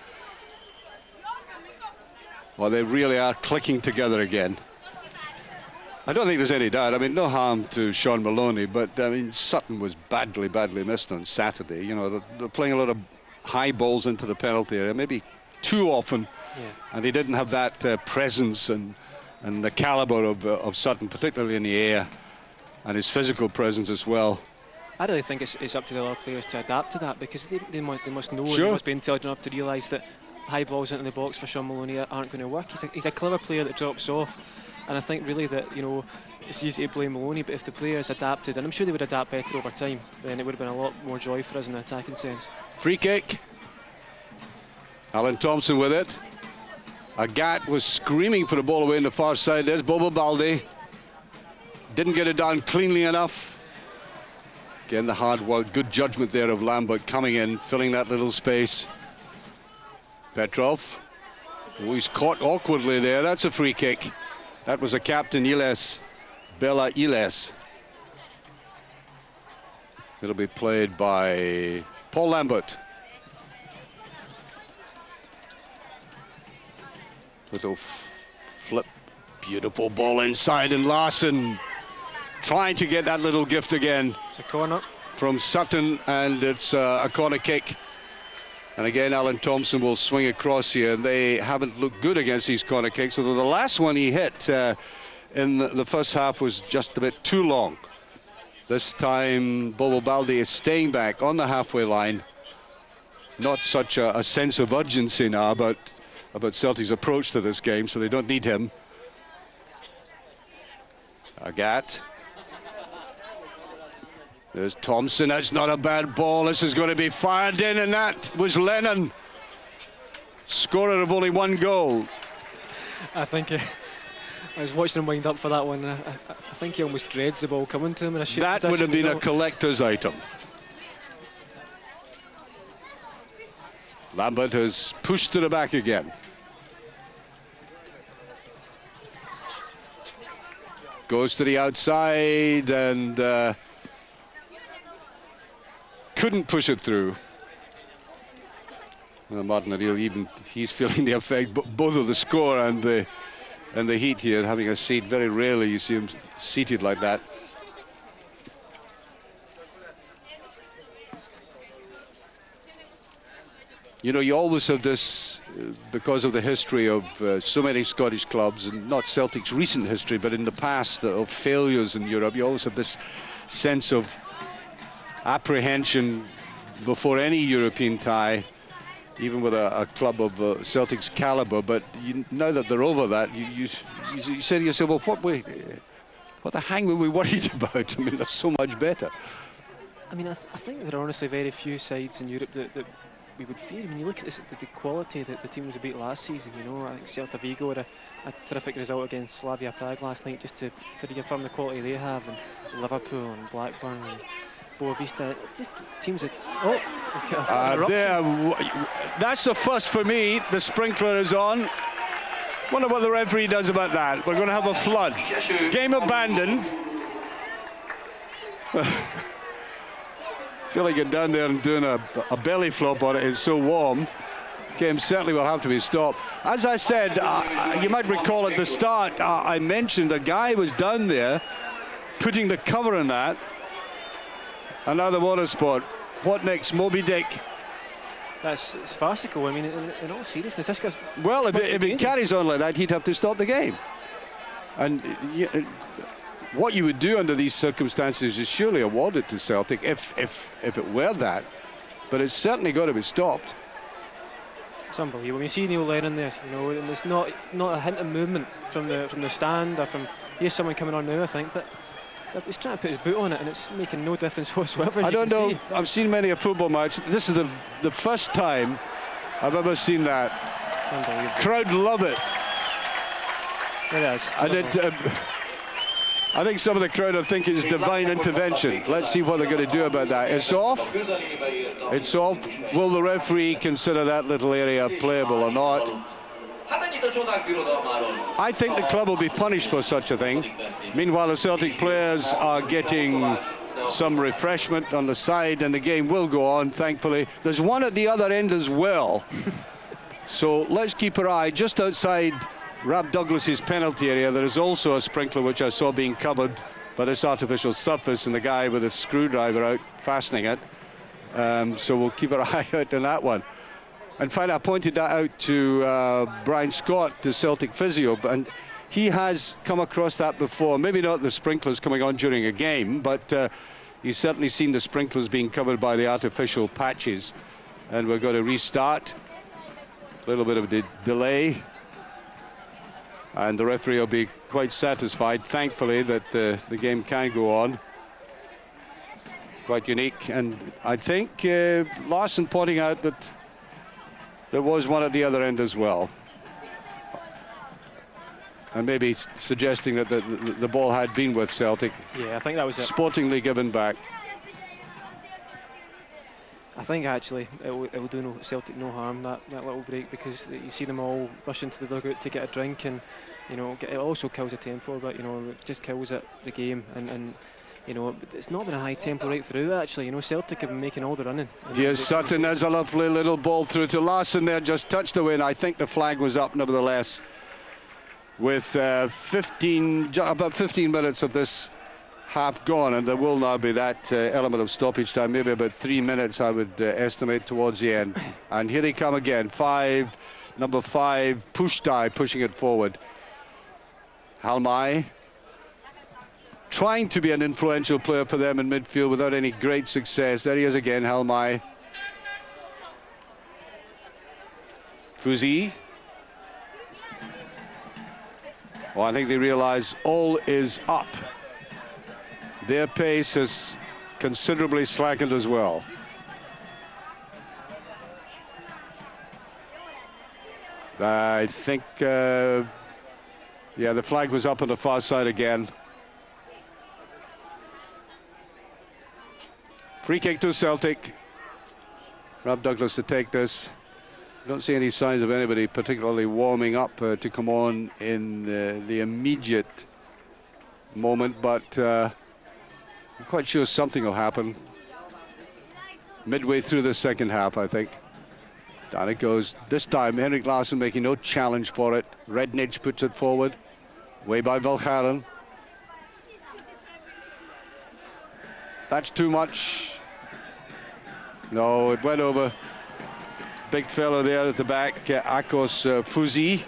Well, they really are clicking together again. I don't think there's any doubt. I mean, no harm to Sean Maloney, but I mean, Sutton was badly missed on Saturday. You know, they're playing a lot of high balls into the penalty area, maybe too often, and he didn't have that presence and the caliber of Sutton, particularly in the air, and his physical presence as well. I really think it's up to the other players to adapt to that, because they must know, sure. They must be intelligent enough to realise that high balls into the box for Sean Maloney aren't going to work. He's a clever player that drops off, and I think really that, you know, it's easy to blame Maloney, but if the players adapted, and I'm sure they would adapt better over time, then it would have been a lot more joy for us in the attacking sense. Free kick. Alan Thompson with it. Agat was screaming for the ball away on the far side. There's Bobo Balde. Didn't get it down cleanly enough. Again, the hard work, good judgment there of Lambert coming in, filling that little space. Petrov. Oh, he's caught awkwardly there. That's a free kick. That was a captain, Iles. Bela Iles. It'll be played by Paul Lambert. Little flip, beautiful ball inside, and Larsson trying to get that little gift again. It's a corner from Sutton, and it's a corner kick. And again, Alan Thompson will swing across here. They haven't looked good against these corner kicks, although the last one he hit in the first half was just a bit too long. This time, Bobo Balde is staying back on the halfway line. Not such a sense of urgency now about Celtic's approach to this game, so they don't need him. Agat. There's Thompson. That's not a bad ball. This is going to be fired in, and that was Lennon, scorer of only one goal. I think I was watching him wind up for that one. I think he almost dreads the ball coming to him. That would have been a collector's item. Lambert has pushed to the back again. Goes to the outside and couldn't push it through. Well, Martin O'Neill, he's feeling the effect, both of the score and the heat here, having a seat. Very rarely you see him seated like that. You know, you always have this, because of the history of so many Scottish clubs, and not Celtic's recent history, but in the past of failures in Europe, you always have this sense of apprehension before any European tie, even with a club of Celtic's calibre. But now that they're over that, you say to yourself, well, what the hang were we worried about? I mean, they're so much better. I mean, I think there are honestly very few sides in Europe that we would fear. I mean, you look at this, the quality that the teams beat last season, you know. I think Celta Vigo had a terrific result against Slavia Prague last night, just to reaffirm the quality they have, and Liverpool and Blackburn and Boavista, just teams that... That's the first for me. The sprinkler is on. Wonder what the referee does about that. We're going to have a flood. Game abandoned. Feeling it down there and doing a belly flop on it. It's so warm. Game certainly will have to be stopped. As I said, you might recall at the start, I mentioned a guy was down there putting the cover on that. And now the water sport. What next? Moby Dick. It's farcical. I mean, in all seriousness, this guy's... Well, if it carries on like that, he'd have to stop the game. And what you would do under these circumstances is surely award it to Celtic if it were that. But it's certainly got to be stopped. It's unbelievable. You see Neil Lennon there, you know, and there's not a hint of movement from the stand or from... Here's someone coming on now, I think, but he's trying to put his boot on it, and it's making no difference whatsoever. I don't know. I've seen many a football match. This is the first time I've ever seen that. Unbelievable. Crowd love it. It is. And I think some of the crowd are thinking it's divine intervention. Let's see what they're going to do about that. It's off. It's off. Will the referee consider that little area playable or not? I think the club will be punished for such a thing. Meanwhile, the Celtic players are getting some refreshment on the side, and the game will go on, thankfully. There's one at the other end as well. So let's keep our eye just outside Rab Douglas's penalty area. There is also a sprinkler which I saw being covered by this artificial surface, and the guy with a screwdriver out fastening it. So we'll keep our eye out on that one. In fact, I pointed that out to Brian Scott, the Celtic physio, and he has come across that before. Maybe not the sprinklers coming on during a game, but he's certainly seen the sprinklers being covered by the artificial patches. And we're going to restart. A little bit of a delay. And the referee will be quite satisfied, thankfully, that the game can go on. Quite unique. And I think Larson pointing out that there was one at the other end as well. And maybe suggesting that the ball had been with Celtic. Yeah, I think that was it. Sportingly given back. I think actually it will do Celtic no harm, that little break, because you see them all rush into the dugout to get a drink, and you know it also kills the tempo, but you know it just kills the game, and you know it's not been a high tempo right through actually. You know Celtic have been making all the running. Yes, Sutton has a lovely little ball through to Larson there, just touched away, and I think the flag was up nevertheless. With about 15 minutes of this half gone, and there will now be that element of stoppage time, maybe about 3 minutes I would estimate towards the end. And here they come again, number 5, Pushtai pushing it forward. Halmai trying to be an influential player for them in midfield without any great success. There he is again, Halmai. Fuzi. Well, I think they realize all is up. Their pace has considerably slackened as well. I think, yeah, the flag was up on the far side again. Free kick to Celtic. Rob Douglas to take this. I don't see any signs of anybody particularly warming up to come on in the immediate moment, but I'm quite sure something will happen midway through the second half, I think. Down it goes. This time, Henrik Larsson making no challenge for it. Rednich puts it forward. Way by Valcharen. That's too much. No, it went over. Big fellow there at the back, Akos Fuzi.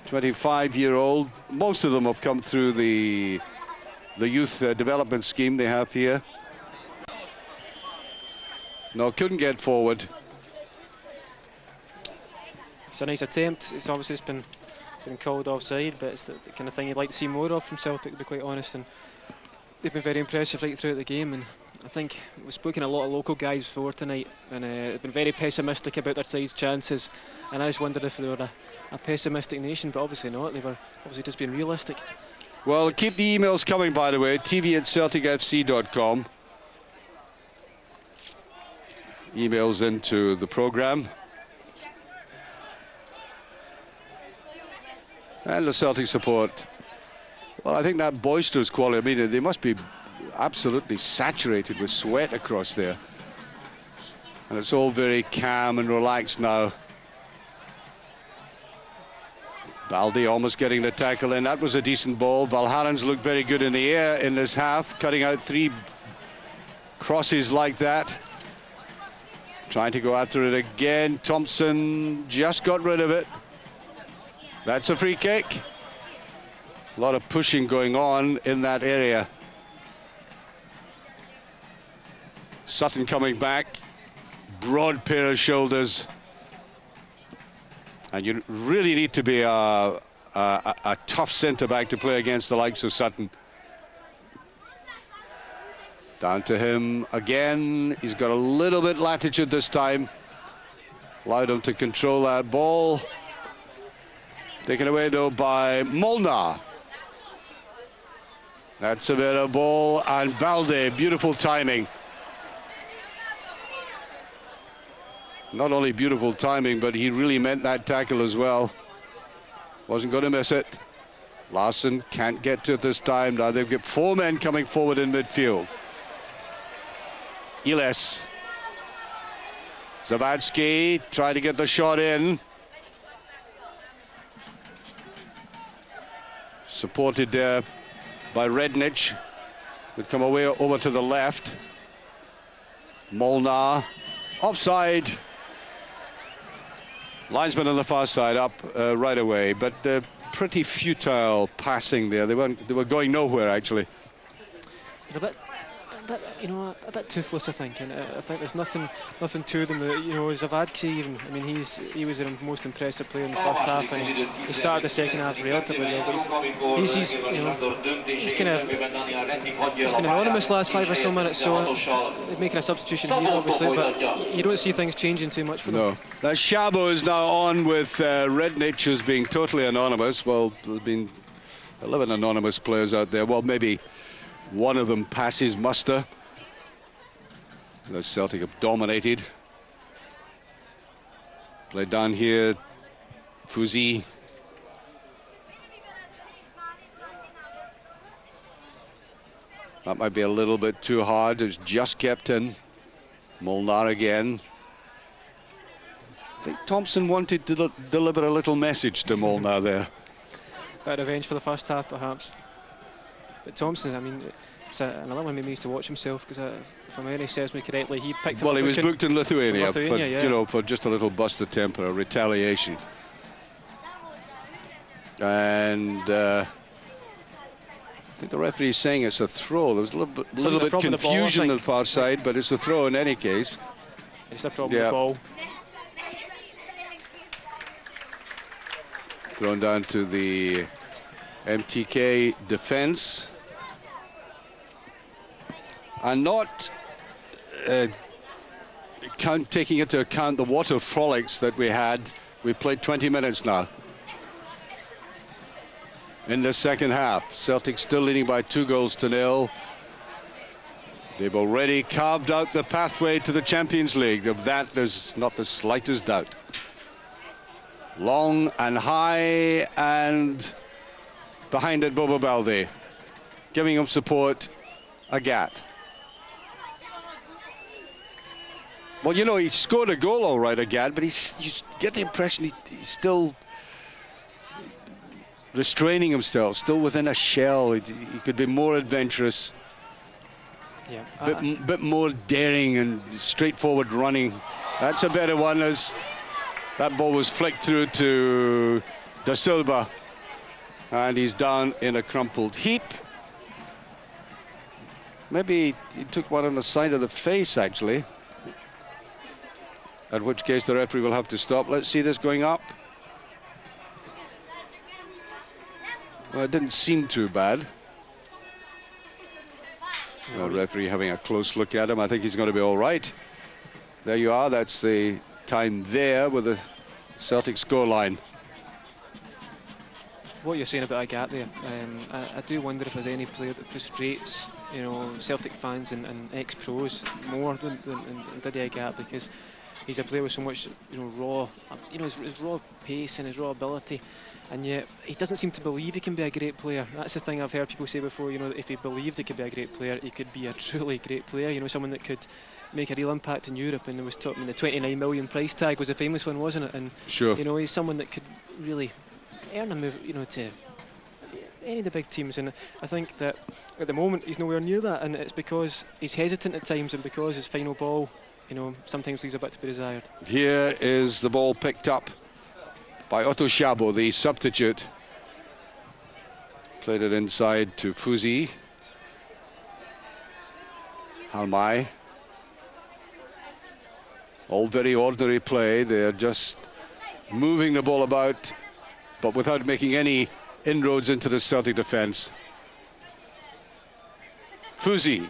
25-year-old. Most of them have come through the youth development scheme they have here. No, couldn't get forward. It's a nice attempt. It's obviously been called offside, but it's the kind of thing you'd like to see more of from Celtic, to be quite honest. And they've been very impressive right throughout the game. And I think we've spoken a lot of local guys before tonight, and they've been very pessimistic about their side's chances. And I just wondered if they were a pessimistic nation, but obviously not. They were obviously just being realistic. Well, keep the emails coming, by the way. tv@celticfc.com. Emails into the program. And the Celtic support. Well, I think that boisterous quality, I mean, they must be absolutely saturated with sweat across there. And it's all very calm and relaxed now. Baldi almost getting the tackle in. That was a decent ball. Valharen's looked very good in the air in this half, cutting out 3 crosses like that. Trying to go after it again. Thompson just got rid of it. That's a free kick. A lot of pushing going on in that area. Sutton coming back. Broad pair of shoulders. And you really need to be a tough centre-back to play against the likes of Sutton. Down to him again. He's got a little bit latitude this time. Allowed him to control that ball. Taken away, though, by Molnar. That's a better ball. And Balde, beautiful timing. Not only beautiful timing, but he really meant that tackle as well. Wasn't going to miss it. Larson can't get to it this time. Now they've got 4 men coming forward in midfield. Iles. Zawadzki trying to get the shot in. Supported there by Rednich. Would come away over to the left. Molnar. Offside. Linesman on the far side up right away, but pretty futile passing there. They were going nowhere actually. A bit toothless, I think, and I think there's nothing to them. Zawadzki even. I mean, he was the most impressive player in the first half, and he started the second half relatively well. But he's been anonymous last 5 or so minutes, so they're making a substitution here, obviously, but you don't see things changing too much for them. No. Now Shabo is now on with Rednich as being totally anonymous. Well, there's been 11 anonymous players out there. Well, maybe one of them passes muster. The Celtic have dominated. Play down here. Fuzi. That might be a little bit too hard. It's just kept in. Molnar again. I think Thompson wanted to deliver a little message to Molnar there. Bit of revenge for the first half, perhaps. But Thompson, I mean, it's another one maybe needs to watch himself, because if memory serves me correctly, he picked up. Well, he was booked in Lithuania, for, yeah. for just a little bust of temper, a retaliation. And I think the referee is saying it's a throw. There was a little bit confusion on the far side, but it's a throw in any case. It's a problem with the ball. Thrown down to the MTK defence. And not taking into account the water frolics that we had. We've played 20 minutes now in the second half. Celtic still leading by 2-0. They've already carved out the pathway to the Champions League. Of that, there's not the slightest doubt. Long and high, and behind it, Bobo Balde, giving him support, Agat. Well, you know, he scored a goal all right, Agat, but you get the impression he's still restraining himself, still within a shell. He could be more adventurous, bit more daring and straightforward running. That's a better one, as that ball was flicked through to Da Silva, and he's down in a crumpled heap. Maybe he took one on the side of the face, actually. In which case the referee will have to stop. Let's see this going up. Well, it didn't seem too bad. The referee having a close look at him. I think he's going to be all right. There you are. That's the time there with the Celtic scoreline. What you're saying about Agat there, I do wonder if there's any player that frustrates, Celtic fans and ex-pros more than Didi Agat, because He's a player with so much, raw, his raw pace and his raw ability, and yet he doesn't seem to believe he can be a great player. That's the thing I've heard people say before. That if he believed he could be a great player, he could be a truly great player. Someone that could make a real impact in Europe. And there was talk, the 29 million price tag was a famous one, wasn't it? And sure, he's someone that could really earn a move, to any of the big teams. And I think that at the moment he's nowhere near that, and it's because he's hesitant at times, and because his final ball, sometimes leaves a bit to be desired. Here is the ball picked up by Otto Szabo, the substitute. Played it inside to Fuzi. Halmai. All very ordinary play. They're just moving the ball about, but without making any inroads into the Celtic defence. Fuzi.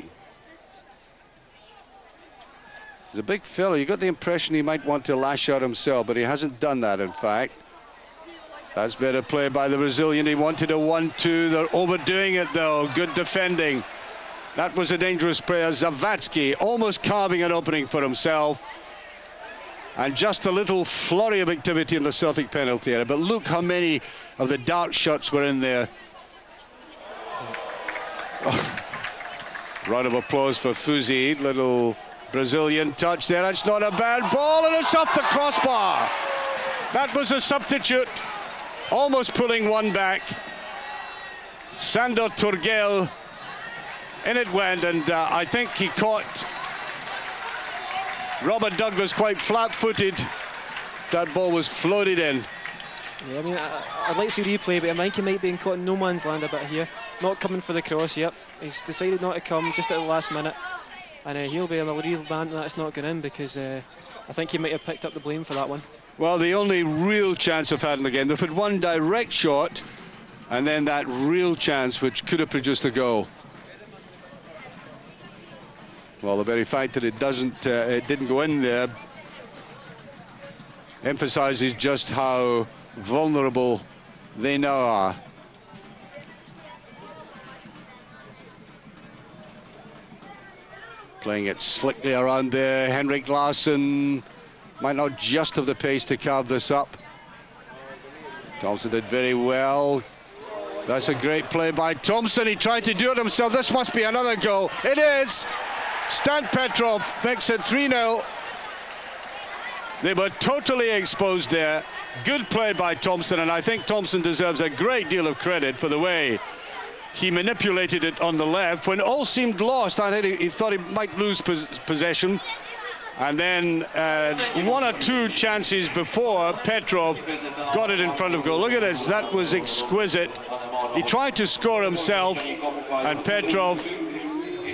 He's a big fella. You got the impression he might want to lash out himself, but he hasn't done that, in fact. That's better play by the Brazilian. He wanted a 1-2. They're overdoing it, though. Good defending. That was a dangerous player. Zawadzki almost carving an opening for himself. And just a little flurry of activity in the Celtic penalty area. But look how many of the dart shots were in there. Oh. Round of applause for Fuzi. Little Brazilian touch there. It's not a bad ball, and it's off the crossbar. That was a substitute, almost pulling one back. Sandor Turgel, in it went, and I think he caught Robert Douglas quite flat-footed. That ball was floated in. Yeah, I mean, I'd like to see replay, but I think he might be in caught in no man's land a bit here. Not coming for the cross, yep. He's decided not to come just at the last minute. And he'll be a real man that's not going in, because I think he might have picked up the blame for that one. Well, the only real chance of having again, they've had one direct shot, and then that real chance which could have produced a goal. Well, the very fact that it didn't go in there emphasizes just how vulnerable they now are. Playing it slickly around there. Henrik Larsson might not just have the pace to carve this up. Thompson did very well. That's a great play by Thompson. He tried to do it himself. This must be another goal. It is. Stan Petrov makes it 3-0. They were totally exposed there. Good play by Thompson, and I think Thompson deserves a great deal of credit for the way he manipulated it on the left when all seemed lost. I think he thought he might lose possession, and then one or two chances before Petrov got it in front of goal. Look at this, that was exquisite. He tried to score himself, and Petrov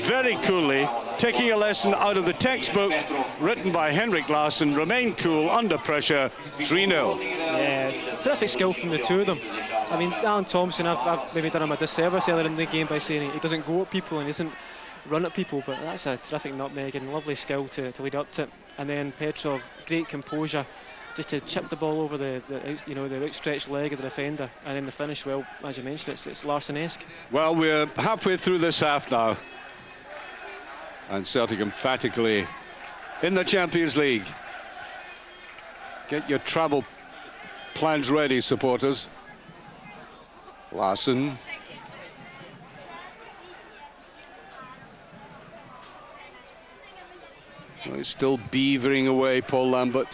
very coolly, taking a lesson out of the textbook written by Henrik Larsson, remain cool under pressure. 3-0. Yeah, it's terrific skill from the two of them. I mean, Alan Thompson, I've maybe done him a disservice earlier in the game by saying he doesn't go at people and he doesn't run at people, but that's a terrific nutmeg and lovely skill to lead up to it. And then Petrov, great composure, just to chip the ball over the outstretched leg of the defender, and then the finish, well, as you mentioned, it's Larsson-esque. Well, we're halfway through this half now, and Celtic emphatically in the Champions League. Get your travel plans ready, supporters. Larsson. Well, he's still beavering away, Paul Lambert.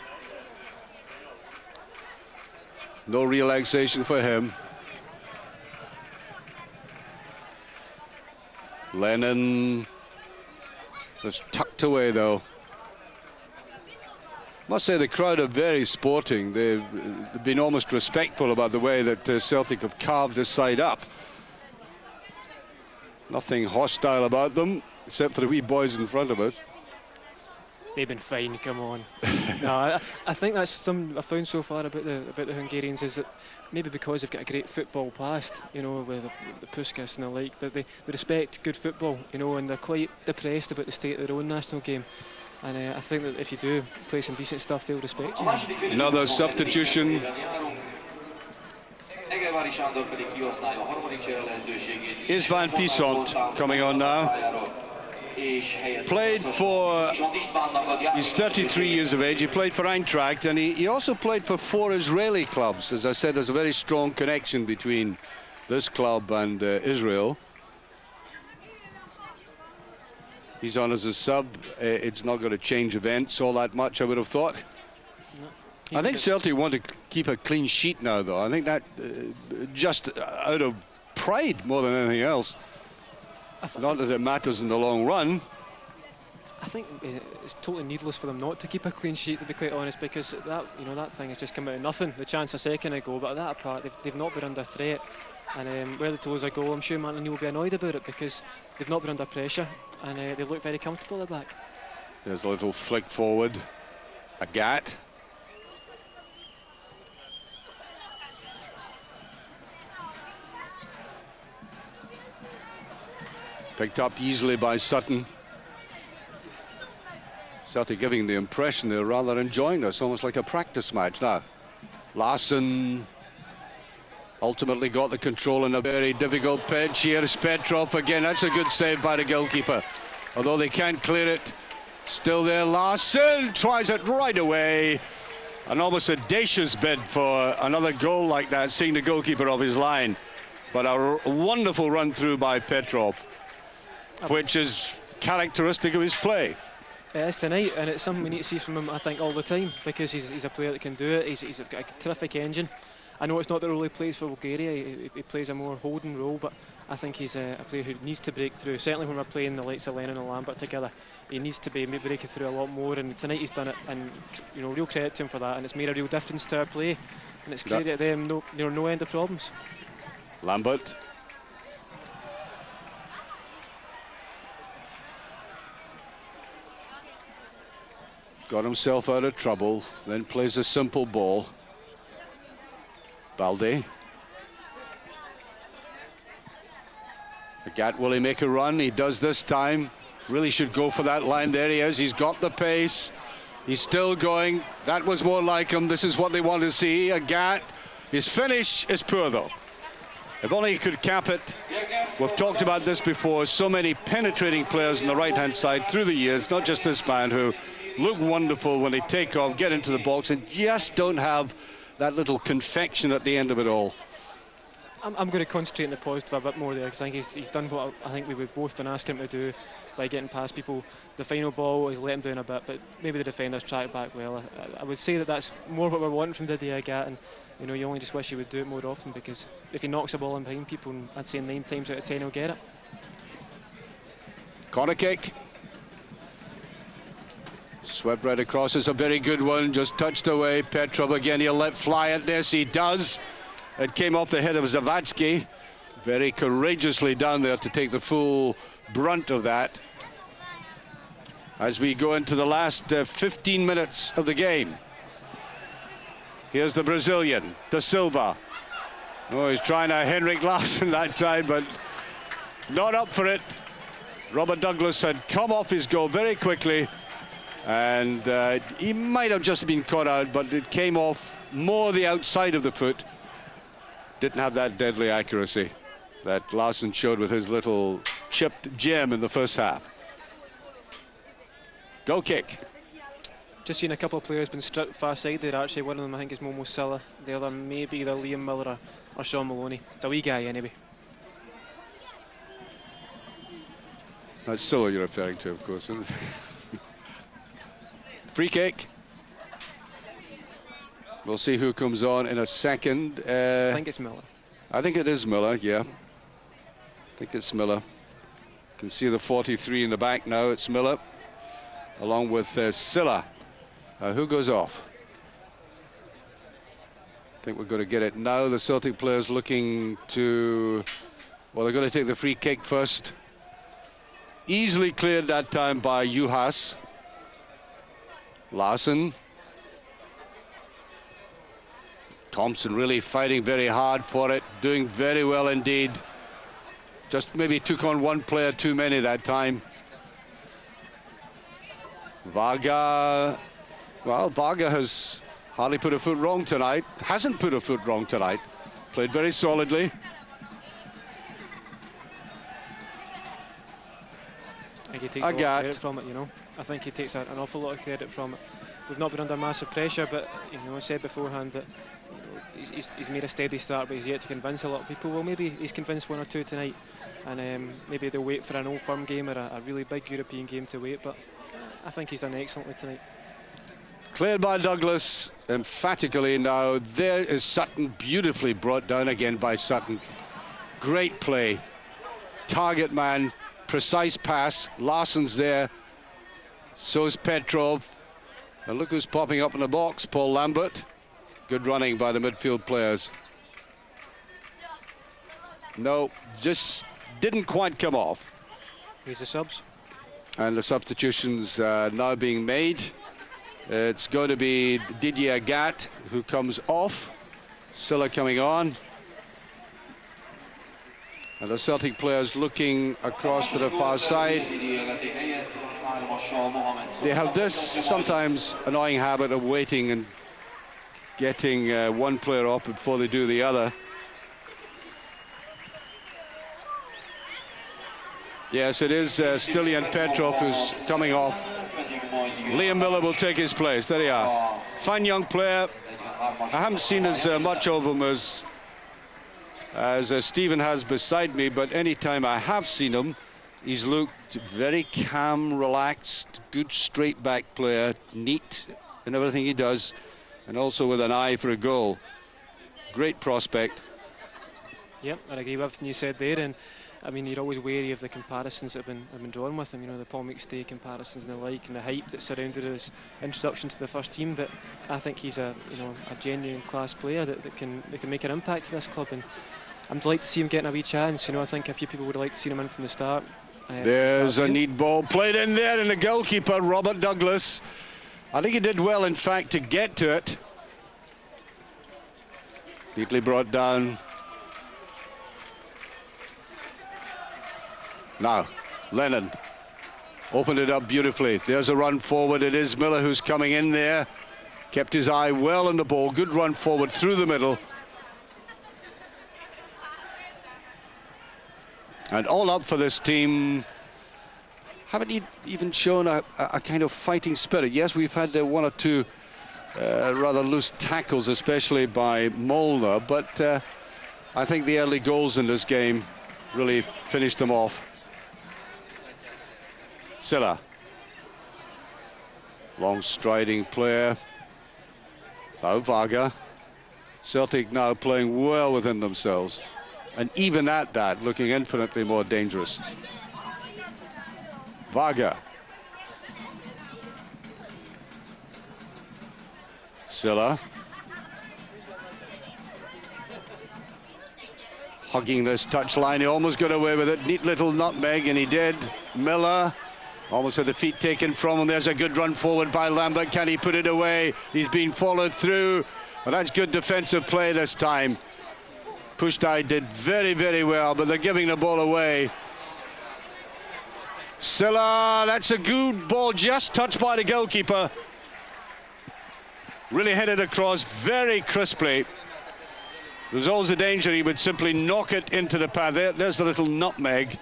No relaxation for him. Lennon was tucked away, though. Must say the crowd are very sporting. They've been almost respectful about the way that Celtic have carved this side up. Nothing hostile about them, except for the wee boys in front of us. They've been fine, come on. No, I think that's something I've found so far about the Hungarians, is that maybe because they've got a great football past, you know, with the Puskas and the like, that they respect good football, you know, and they're quite depressed about the state of their own national game. And I think that if you do play some decent stuff, they'll respect you. Another substitution. Is Van Piesont coming on now? played for, he's 33 years of age, he played for Eintracht, and he also played for 4 Israeli clubs. As I said, there's a very strong connection between this club and Israel. He's on as a sub. It's not going to change events all that much, I would have thought. No, I think Celtic want to keep a clean sheet now, though. I think that just out of pride more than anything else. Not that it matters in the long run. I think it's totally needless for them not to keep a clean sheet, to be quite honest, because that, you know, that thing has just come out of nothing. The chance a second ago, but that apart, they've not been under threat. And where the toes a goal, I'm sure Martin O'Neill will be annoyed about it, because they've not been under pressure, and they look very comfortable at the back. There's a little flick forward, a gat. Picked up easily by Sutton. Celtic giving the impression they're rather enjoying this, almost like a practice match now. Larson ultimately got the control in a very difficult pitch. Here's Petrov again. That's a good save by the goalkeeper. Although they can't clear it. Still there, Larson tries it right away. An almost audacious bid for another goal like that, seeing the goalkeeper off his line. But a wonderful run through by Petrov, which is characteristic of his play. It is tonight, and it's something we need to see from him, I think, all the time, because he's a player that can do it. He's got a terrific engine. I know it's not the role he plays for Bulgaria. He plays a more holding role, but I think he's a player who needs to break through. Certainly when we're playing the likes of Lennon and Lambert together, he needs to be breaking through a lot more, and tonight he's done it, and you know, real credit to him for that, and it's made a real difference to our play, and it's created them no end of problems. Lambert. Got himself out of trouble, then plays a simple ball. Balde. Agat, will he make a run? He does this time. Really should go for that line. There he is. He's got the pace. He's still going. That was more like him. This is what they want to see. Agat. His finish is poor, though. If only he could cap it. We've talked about this before. So many penetrating players on the right-hand side through the years, not just this man, who look wonderful when they take off, get into the box, and just don't have that little confection at the end of it all. I'm going to concentrate on the positive a bit more there, because I think he's done what I think we would both been asking him to do by getting past people. The final ball has let him down a bit, but maybe the defenders track back well. I would say that that's more what we're wanting from Didier Agat, and you know, you only just wish he would do it more often, because if he knocks a ball in behind people, I'd say 9 times out of 10 he'll get it. Corner kick. Swept right across. Is a very good one, just touched away. Petrov again, he'll let fly at this. He does. It came off the head of Zavatsky. Very courageously down there to take the full brunt of that. As we go into the last 15 minutes of the game. Here's the Brazilian, Da Silva. Oh, he's trying a Henrik Larsson that time, but not up for it. Robert Douglas had come off his goal very quickly, and he might have just been caught out, but it came off more the outside of the foot. Didn't have that deadly accuracy that Larsson showed with his little chipped gem in the first half. Goal kick. Just seen a couple of players been stripped far side there, actually. One of them I think is Momo Silla, the other maybe either Liam Miller or Sean Maloney. It's a wee guy anyway. That's Silla you're referring to, of course. Free kick. We'll see who comes on in a second. I think it's Miller. I think it is Miller, yeah. I think it's Miller. Can see the 43 in the back now. It's Miller, along with Silla. Who goes off? I think we're going to get it now. The Celtic players looking to... Well, they're going to take the free kick first. Easily cleared that time by Juhas. Larson. Thompson really fighting very hard for it, doing very well indeed. Just maybe took on one player too many that time. Varga, well, Varga has hardly put a foot wrong tonight. Hasn't put a foot wrong tonight. Played very solidly. I think he takes a lot of credit from it, you know. I think he takes an awful lot of credit from it. We've not been under massive pressure, but you know, I said beforehand that he's made a steady start, but he's yet to convince a lot of people. Well, maybe he's convinced one or two tonight, and maybe they'll wait for an Old Firm game or a really big European game to wait, but I think he's done excellently tonight. Cleared by Douglas emphatically. Now there is Sutton, beautifully brought down again by Sutton. Great play, target man, precise pass. Larsson's there, so's Petrov, and look who's popping up in the box, Paul Lambert. Good running by the midfield players. No, just didn't quite come off. Here's the subs. And the substitutions now being made. It's going to be Didier Gat who comes off. Silla coming on. And the Celtic players looking across to the far side. They have this sometimes annoying habit of waiting and getting one player off before they do the other. Yes, it is Stilian Petrov who's coming off. Liam Miller will take his place. There you are. Fine young player. I haven't seen as much of him as Stephen has beside me, but anytime I have seen him, he's looked very calm, relaxed, good straight back player, neat in everything he does, and also with an eye for a goal. Great prospect. Yep, I agree with everything you said there, and I mean, you're always wary of the comparisons that have been drawn with him, you know, the Paul McStay comparisons and the like, and the hype that surrounded his introduction to the first team. But I think he's a genuine class player that can make an impact to this club, and I'm delighted to see him getting a wee chance. You know, I think a few people would have liked to see him in from the start. There's a neat ball played in there, and the goalkeeper, Robert Douglas. I think he did well, in fact, to get to it. Neatly brought down. Now, Lennon opened it up beautifully. There's a run forward. It is Miller who's coming in there. Kept his eye well on the ball. Good run forward through the middle. And all up for this team. Haven't even shown a kind of fighting spirit. Yes, we've had one or two rather loose tackles, especially by Molnar, but I think the early goals in this game really finished them off. Silla. Long striding player. Now Varga. Celtic now playing well within themselves. And even at that, looking infinitely more dangerous. Varga. Silla. Hugging this touchline, he almost got away with it. Neat little nutmeg, and he did. Miller almost had the feet taken from him. There's a good run forward by Lambert. Can he put it away? He's been followed through. Well, that's good defensive play this time. Pushtai did very, very well, but they're giving the ball away. Silla, that's a good ball, just touched by the goalkeeper. Really headed across very crisply. There's always a danger he would simply knock it into the path. There's the little nutmeg.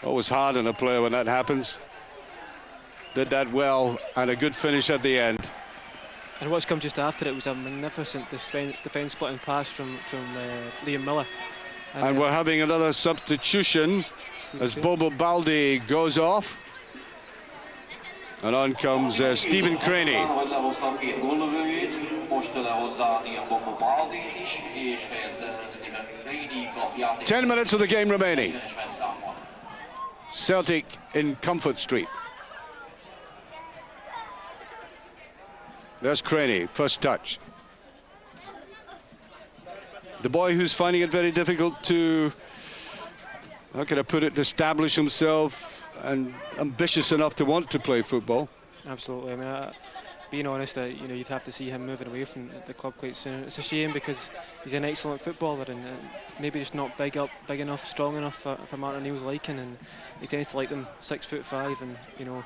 Always hard on a player when that happens. Did that well, and a good finish at the end. And what's come just after it was a magnificent defence splitting pass from Liam Miller. And we're having another substitution as Bobo Baldi goes off. And on comes Stephen Craney. 10 minutes of the game remaining. Celtic in Comfort Street. There's Craney, first touch. The boy who's finding it very difficult to, how can I put it, establish himself and ambitious enough to want to play football. Absolutely. I mean, being honest, you know, you'd have to see him moving away from the club quite soon. It's a shame because he's an excellent footballer and maybe just not big enough, strong enough for Martin O'Neill's liking, and he tends to like them 6'5" and, you know,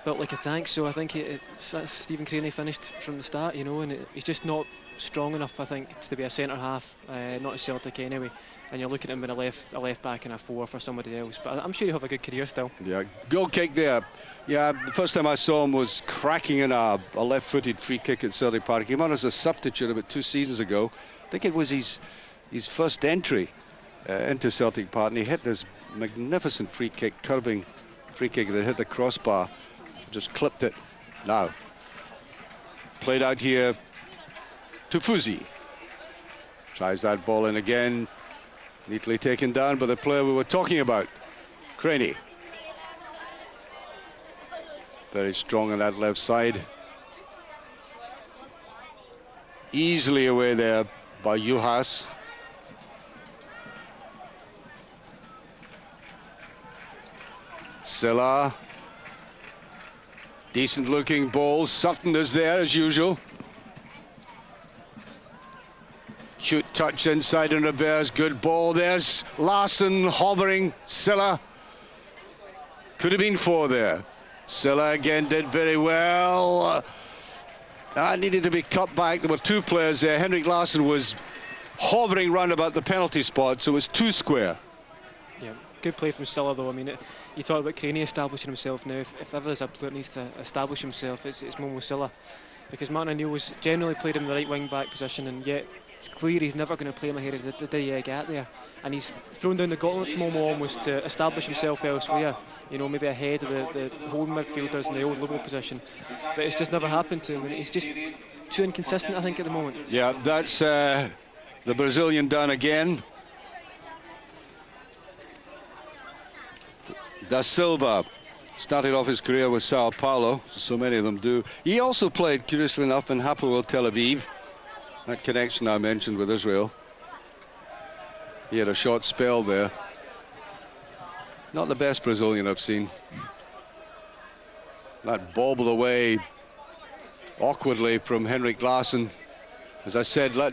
built like a tank. So I think Stephen Craney finished from the start, you know, and he's just not strong enough, I think, to be a centre half, not at Celtic anyway. and you're looking at him in a left back and a 4 for somebody else. But I'm sure he'll have a good career still. Yeah, goal kick there. Yeah, the first time I saw him was cracking in a left-footed free kick at Celtic Park. He came on as a substitute about 2 seasons ago. I think it was his first entry into Celtic Park, and he hit this magnificent free kick, curving free kick that hit the crossbar, just clipped it. Now, played out here to Fuzi. Tries that ball in again, neatly taken down by the player we were talking about, Craney. Very strong on that left side. Easily away there by Juhas. Silla. Decent looking ball. Sutton is there as usual. Cute touch inside and reverse. Good ball. There's Larsson hovering. Silla. Could have been 4 there. Silla again did very well. That needed to be cut back. There were 2 players there. Henrik Larsson was hovering round about the penalty spot, so it was 2 square. Yeah, good play from Silla though. I mean, you talk about Craney establishing himself now. If ever there's a player that needs to establish himself, it's Momo Silla. Because Martin O'Neill was generally played him in the right wing back position, and yet it's clear he's never going to play him ahead of the gap there. And he's thrown down the gauntlet to Momo almost to establish himself elsewhere, you know, maybe ahead of the home midfielders in the old Liverpool position. But it's just never happened to him, and he's just too inconsistent, I think, at the moment. Yeah, that's the Brazilian done again. Da Silva started off his career with Sao Paulo, so many of them do. He also played, curiously enough, in Hapoel Tel Aviv. That connection I mentioned with Israel. He had a short spell there. Not the best Brazilian I've seen. That bobbled away awkwardly from Henrik Larsson. As I said, there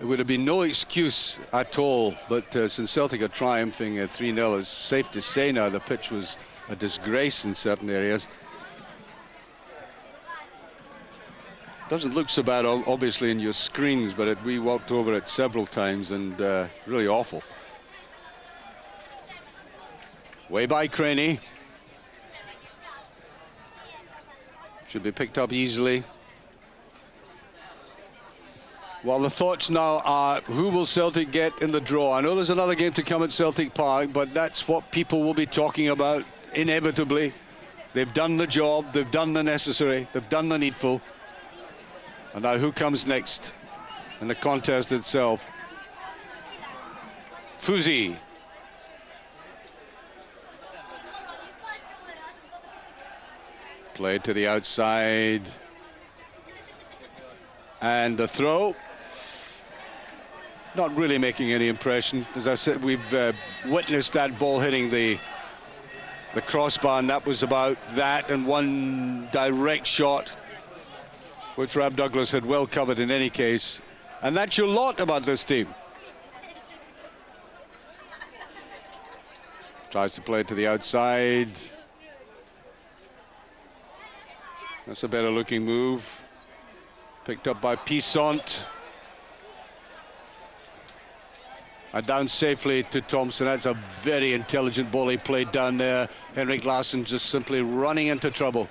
would have been no excuse at all, but since Celtic are triumphing 3-0, it's safe to say now the pitch was a disgrace in certain areas. Doesn't look so bad, obviously, in your screens, but we walked over it several times, and really awful. Way by Craney. Should be picked up easily. Well, the thoughts now are, who will Celtic get in the draw? I know there's another game to come at Celtic Park, but that's what people will be talking about, inevitably. They've done the job, they've done the necessary, they've done the needful. And now who comes next in the contest itself? Fuzi. Played to the outside. And the throw. Not really making any impression. As I said, we've witnessed that ball hitting the crossbar, and that was about that, and one direct shot, which Rab Douglas had well covered in any case. And that's your lot about this team. Tries to play to the outside. That's a better looking move. Picked up by Pissant. And down safely to Thompson. That's a very intelligent ball he played down there. Henrik Larsson just simply running into trouble.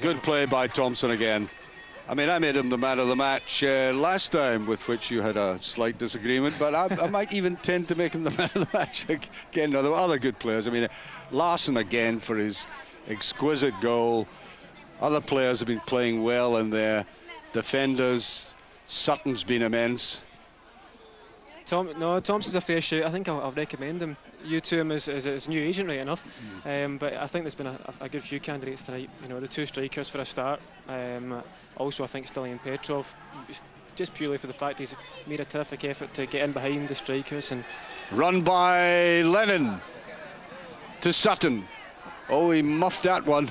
Good play by Thompson again. I mean, I made him the man of the match last time, with which you had a slight disagreement, but I might even tend to make him the man of the match again. No, there were other good players. I mean, Larsson again for his exquisite goal. Other players have been playing well in their defenders. Sutton's been immense. Thompson's a fair shout. I think I'll recommend him. You to him as a new agent, right enough. But I think there's been a good few candidates tonight. You know, the 2 strikers for a start. Also, I think Stilian Petrov, just purely for the fact he's made a terrific effort to get in behind the strikers. And run by Lennon to Sutton. Oh, he muffed that one.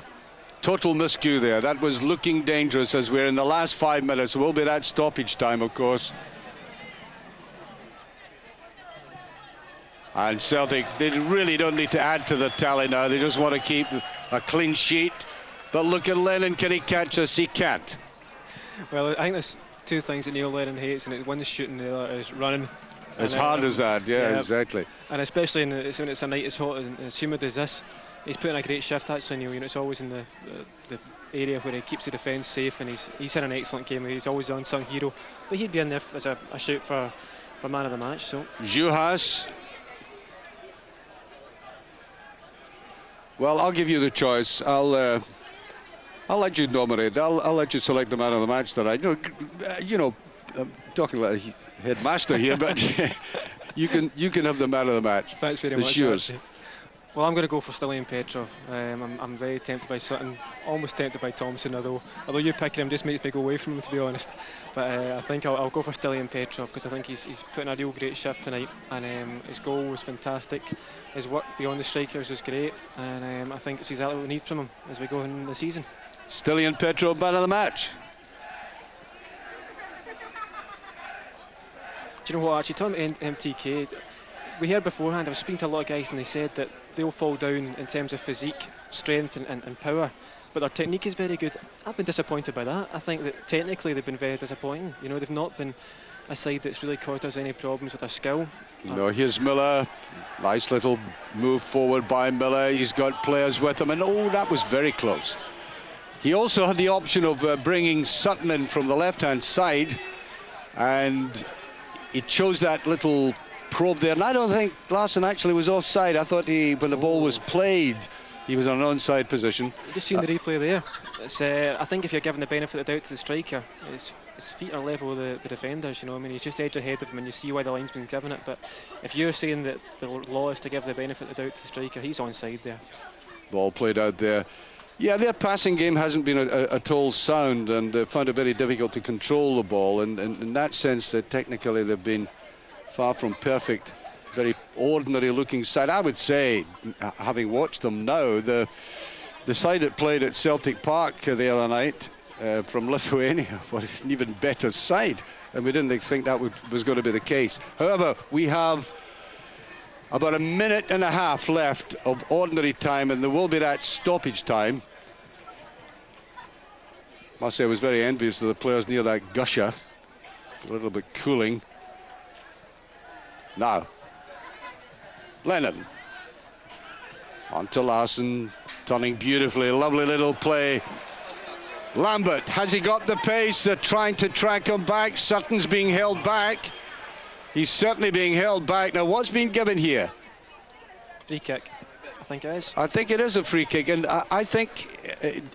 Total miscue there. That was looking dangerous as we're in the last 5 minutes. It will be that stoppage time, of course. And Celtic, they really don't need to add to the tally now. They just want to keep a clean sheet. But look at Lennon. Can he catch us? He can't. Well, I think there's 2 things that Neil Lennon hates, and one is shooting, the other is running. As hard as that, yeah, exactly. And especially when it's a night as hot and as humid as this, he's putting a great shift actually, Neil. You know, it's always in the area where he keeps the defence safe, and he's had an excellent game. He's always the unsung hero. But he'd be in there as a shout for man of the match. So Juhas. Well, I'll give you the choice. I'll let you nominate. I'll let you select the man of the match tonight. You know, I'm talking like a headmaster here, but you can have the man of the match. Thanks very much. It's yours. Well, I'm going to go for Stilian Petrov. I'm very tempted by Sutton, almost tempted by Thompson, although you picking him just makes me go away from him, to be honest. But I think I'll go for Stilian Petrov, because I think he's putting a real great shift tonight, and his goal was fantastic. His work beyond the strikers was great, and I think it's exactly what we need from him as we go in the season. Stilian Petrov, man of the match. Do you know what, actually, talking about MTK, we heard beforehand, I was speaking to a lot of guys, and they said that they'll fall down in terms of physique, strength and power, but their technique is very good. I've been disappointed by that. I think that technically they've been very disappointing. You know, they've not been a side that's really caused us any problems with their skill. No, here's Miller. Nice little move forward by Miller. He's got players with him, and oh, that was very close. He also had the option of bringing Sutton in from the left-hand side, and he chose that little probe there. And I don't think Larsson actually was offside. I thought when the ball was played, he was on an onside position. Just seen the replay there. It's, I think if you're giving the benefit of the doubt to the striker, his feet are level with the defenders. You know, I mean, he's just edge ahead of him, and you see why the linesman's given it. But if you're saying that the law is to give the benefit of the doubt to the striker, he's onside there. Ball played out there. Yeah, their passing game hasn't been at all sound, and found it very difficult to control the ball. And in that sense, technically they've been far from perfect. Very ordinary-looking side. I would say, having watched them now, the side that played at Celtic Park the other night from Lithuania was an even better side, and we didn't think that was going to be the case. However, we have about a minute and a half left of ordinary time, and there will be that stoppage time. Must say I was very envious of the players near that gusher. A little bit cooling. Now, Lennon. On to Larsson, turning beautifully. Lovely little play. Lambert, has he got the pace? They're trying to track him back. Sutton's being held back. He's certainly being held back. Now, what's been given here? Free kick, I think it is. I think it is a free kick, and I think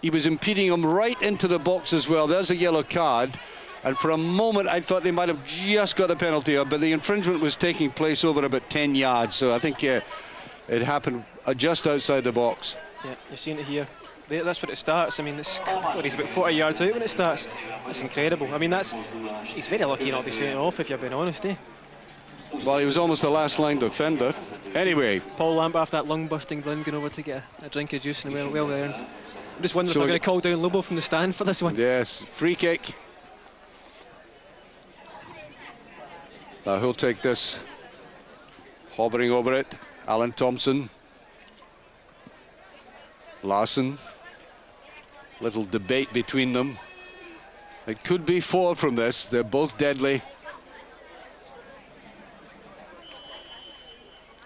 he was impeding him right into the box as well. There's a yellow card, and for a moment I thought they might have just got a penalty, but the infringement was taking place over about 10 yards, so I think it happened just outside the box. Yeah, you've seen it here. That's where it starts. I mean, he's about 40 yards out when it starts. That's incredible. I mean, he's very lucky not to be sent off, if you're being honest, eh? Well, he was almost a last-line defender. Anyway, Paul Lambert, after that lung-busting run, going over to get a drink of juice, and well earned. I'm just wondering if I'm going to call down Lobo from the stand for this one. Yes, free kick. Now who'll take this? Hovering over it, Alan Thompson. Larsson. Little debate between them. It could be 4 from this. They're both deadly.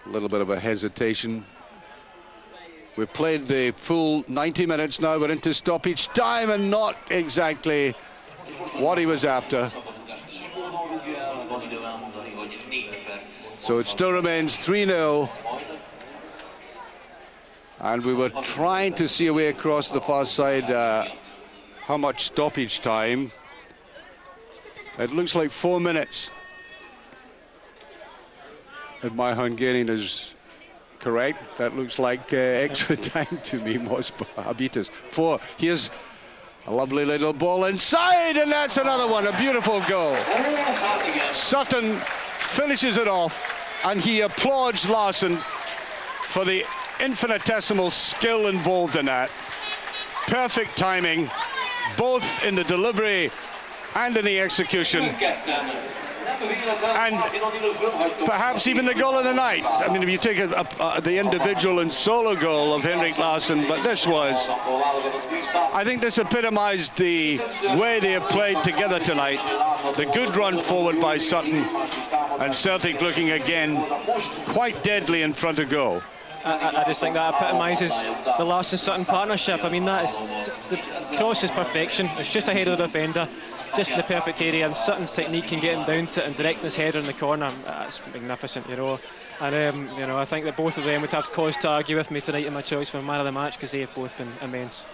A little bit of a hesitation. We've played the full 90 minutes now. We're into stoppage time, and not exactly what he was after. So it still remains 3-0. And we were trying to see a way across the far side how much stoppage time. It looks like 4 minutes. If my Hungarian is correct, that looks like extra time to me, Mos Habitas. 4. Here's a lovely little ball inside, and that's another one, a beautiful goal. Sutton finishes it off, and he applauds Larsson for the infinitesimal skill involved in that. Perfect timing, both in the delivery and in the execution. and perhaps even the goal of the night. I mean, if you take the individual and solo goal of Henrik Larsson, but this was, I think this epitomised the way they have played together tonight. The good run forward by Sutton, and Celtic looking again quite deadly in front of goal. I just think that epitomises the Larsson-Sutton partnership. I mean, that is, the cross is perfection. It's just ahead of the defender, just in the perfect area, and Sutton's technique in getting down to it and directing his header in the corner, that's magnificent, you know. And you know, I think that both of them would have cause to argue with me tonight in my choice for man of the match, because they have both been immense.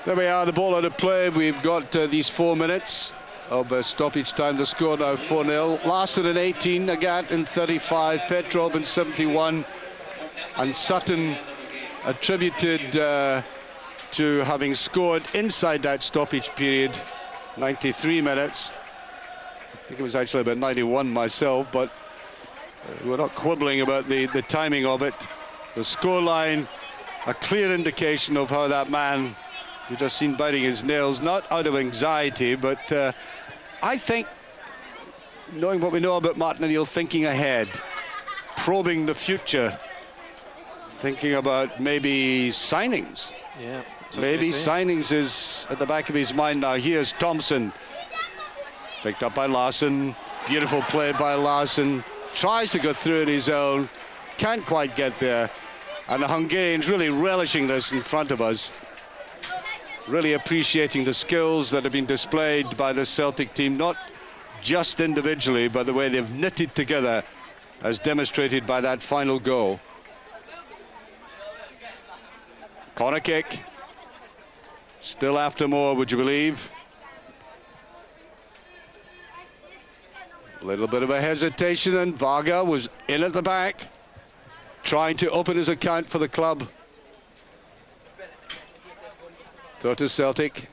There we are, the ball out of play. We've got these 4 minutes of stoppage time. The score now 4-0. Larsson in 18, Agat in 35, Petrov in 71. And Sutton attributed to having scored inside that stoppage period, 93 minutes. I think it was actually about 91 myself, but we're not quibbling about the timing of it. The scoreline, a clear indication of how that man, you just seen biting his nails, not out of anxiety, but I think, knowing what we know about Martin O'Neill, thinking ahead, probing the future, thinking about maybe signings. Yeah, maybe signings is at the back of his mind now. Here's Thompson, picked up by Larsson. Beautiful play by Larsson. Tries to go through in his own, can't quite get there. And the Hungarians really relishing this in front of us. Really appreciating the skills that have been displayed by the Celtic team, not just individually, but the way they've knitted together, as demonstrated by that final goal. Corner kick. Still after more, would you believe? A little bit of a hesitation, and Varga was in at the back, trying to open his account for the club. Throw to Celtic.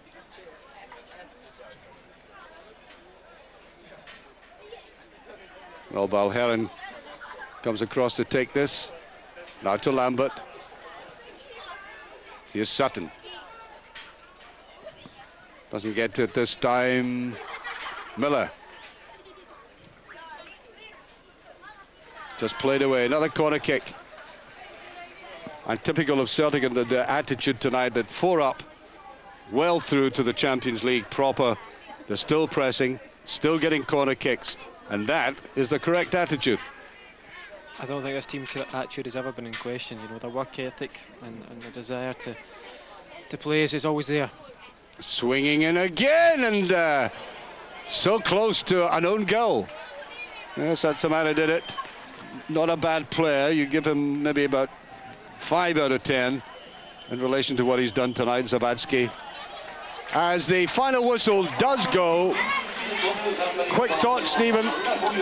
Well, Valheren comes across to take this. Now to Lambert. Here's Sutton. Doesn't get to it this time. Miller. Just played away. Another corner kick. And typical of Celtic and the attitude tonight, that 4 up, well through to the Champions League proper. They're still pressing, still getting corner kicks, and that is the correct attitude. I don't think this team's attitude has ever been in question. You know, their work ethic and the desire to play is always there. Swinging in again, and so close to an own goal. Yes, that's the man who did it. Not a bad player. You give him maybe about 5 out of 10 in relation to what he's done tonight, Zawadzki. As the final whistle does go, quick thoughts, Stephen?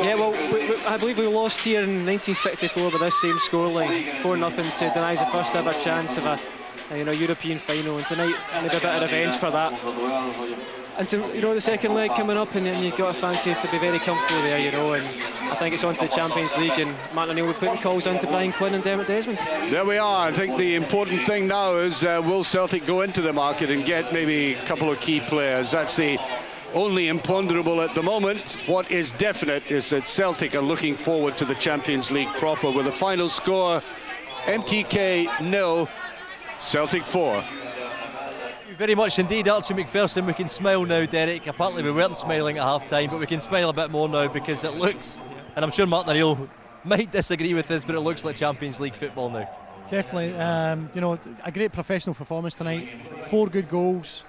Yeah, well, I believe we lost here in 1964 with this same scoreline, 4-0, to deny the first ever chance of a European final, and tonight maybe a bit of revenge for that. And to, the second leg coming up, and you've got to fancy us to be very comfortable there, and I think it's on to the Champions League, and Martin O'Neill will be putting calls into Brian Quinn and Dermot Desmond. There we are. I think the important thing now is will Celtic go into the market and get maybe a couple of key players? That's the only imponderable at the moment. What is definite is that Celtic are looking forward to the Champions League proper, with a final score, MTK 0, Celtic 4. Very much indeed, Archie McPherson. We can smile now, Derek. Apparently we weren't smiling at half-time, but we can smile a bit more now, because it looks, and I'm sure Martin O'Neill might disagree with this, but it looks like Champions League football now. Definitely, a great professional performance tonight. 4 good goals,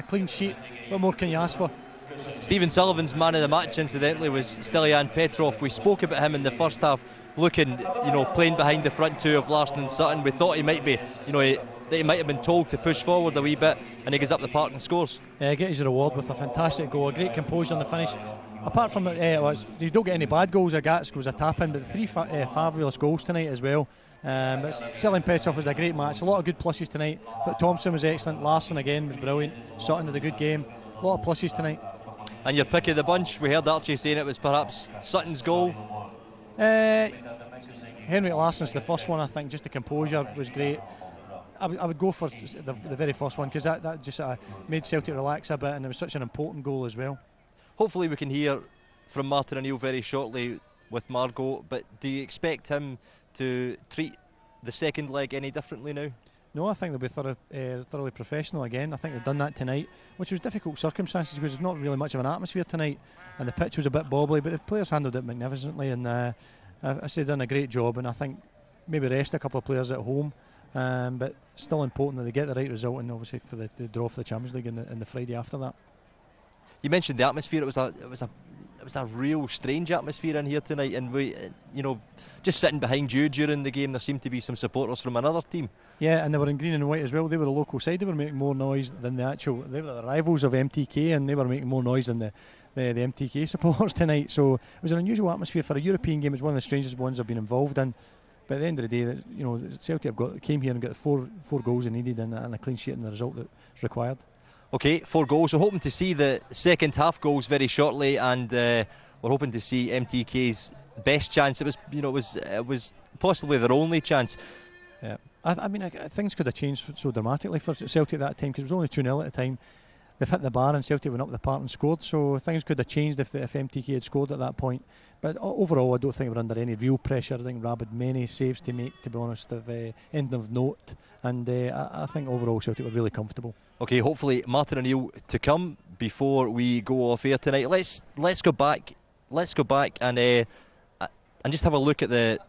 clean sheet. What more can you ask for? Stephen Sullivan's man of the match, incidentally, was Stiliyan Petrov. We spoke about him in the first half, looking, playing behind the front two of Larsson and Sutton. We thought he might be, that he might have been told to push forward a wee bit, and he goes up the park and scores. Yeah, get his reward with a fantastic goal, a great composure on the finish. Apart from you don't get any bad goals. Agat's was a tap in, but 3 fabulous goals tonight as well. Stiliyan Petrov was a great match. A lot of good pluses tonight. Thompson was excellent. Larsson again was brilliant. Sutton had a good game. A lot of pluses tonight. And your pick of the bunch, we heard Archie saying it was perhaps Sutton's goal. Henrik Larsson's the first one, I think. Just the composure was great. I would go for the very first one, because that just made Celtic relax a bit, and it was such an important goal as well. Hopefully we can hear from Martin O'Neill very shortly with Margot, but do you expect him to treat the second leg any differently now? No, I think they'll be thoroughly professional again. I think they've done that tonight, which was difficult circumstances because there's not really much of an atmosphere tonight, and the pitch was a bit bobbly, but the players handled it magnificently, and I say they've done a great job, and I think maybe rest a couple of players at home, but still important that they get the right result, and obviously for the draw for the Champions League in the Friday after that. You mentioned the atmosphere. It was a real strange atmosphere in here tonight, and we, just sitting behind you during the game, there seemed to be some supporters from another team. Yeah, and they were in green and white as well. They were the local side. They were making more noise than they were the rivals of MTK, and they were making more noise than the MTK supporters tonight. So it was an unusual atmosphere for a European game. It's one of the strangest ones I've been involved in. But at the end of the day, Celtic came here and got the four goals they needed, and a clean sheet and the result that's required. Okay, 4 goals. We're hoping to see the second half goals very shortly, and we're hoping to see MTK's best chance. It was possibly their only chance. Yeah, I mean, things could have changed so dramatically for Celtic at that time, because it was only 2-0 at the time. They've hit the bar and Celtic went up the park and scored, so things could have changed if MTK had scored at that point. But overall, I don't think we're under any real pressure. I think Rab had many saves to make, to be honest, of anything of note, and I think overall Celtic were really comfortable. Okay, hopefully Martin O'Neill to come before we go off air tonight. Let's go back and just have a look at the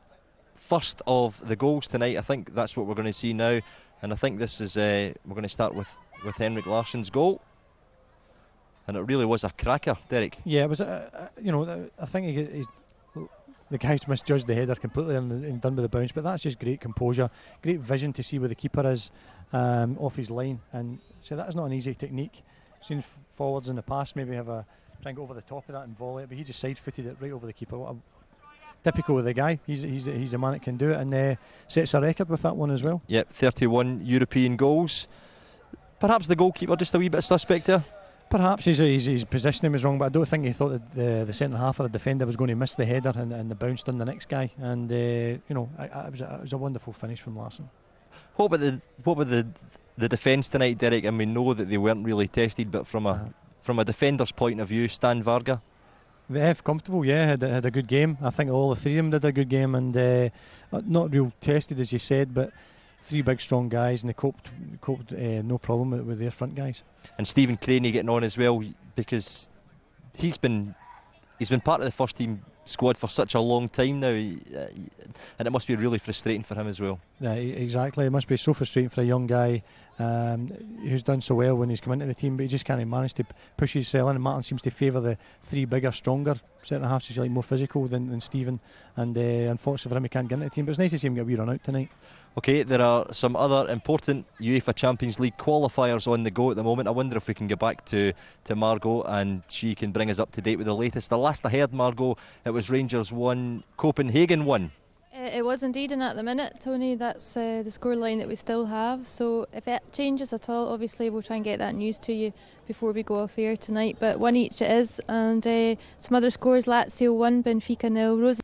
first of the goals tonight. I think that's what we're going to see now, and I think this is we're going to start with Henrik Larsson's goal. And it really was a cracker, Derek. Yeah, it was. I think the guys misjudged the header completely and done with the bounce. But that's just great composure, great vision to see where the keeper is off his line. And so that is not an easy technique. Seen forwards in the past maybe try and go over the top of that and volley it, but he just side-footed it right over the keeper. Typical of the guy. He's a man that can do it, and sets a record with that one as well. Yep, 31 European goals. Perhaps the goalkeeper just a wee bit suspect there. Perhaps his positioning was wrong, but I don't think he thought that the centre half of the defender was going to miss the header and the bounce on the next guy. And it was a wonderful finish from Larsson. What about the defence tonight, Derek? And we know that they weren't really tested, but from a defender's point of view, Stan Varga. VF comfortable, yeah, had a good game. I think all the three of them did a good game, and not real tested as you said, but 3 big strong guys, and they coped no problem with their front guys. And Stephen Craney getting on as well, because he's been part of the first team squad for such a long time now, and it must be really frustrating for him as well. Yeah, exactly. It must be so frustrating for a young guy who's done so well when he's come into the team, but he just can't manage to push his cell in. And Martin seems to favour the 3 bigger, stronger centre halves, if you like, more physical than Stephen. And unfortunately for him, he can't get into the team. But it's nice to see him get a wee run out tonight. Okay, there are some other important UEFA Champions League qualifiers on the go at the moment. I wonder if we can get back to Margot and she can bring us up to date with the latest. The last I heard, Margot, it was Rangers 1, Copenhagen 1. It was indeed, and at the minute, Tony, that's the scoreline that we still have. So if it changes at all, obviously we'll try and get that news to you before we go off air tonight. But 1 each it is, and some other scores: Lazio 1, Benfica 0, Rose.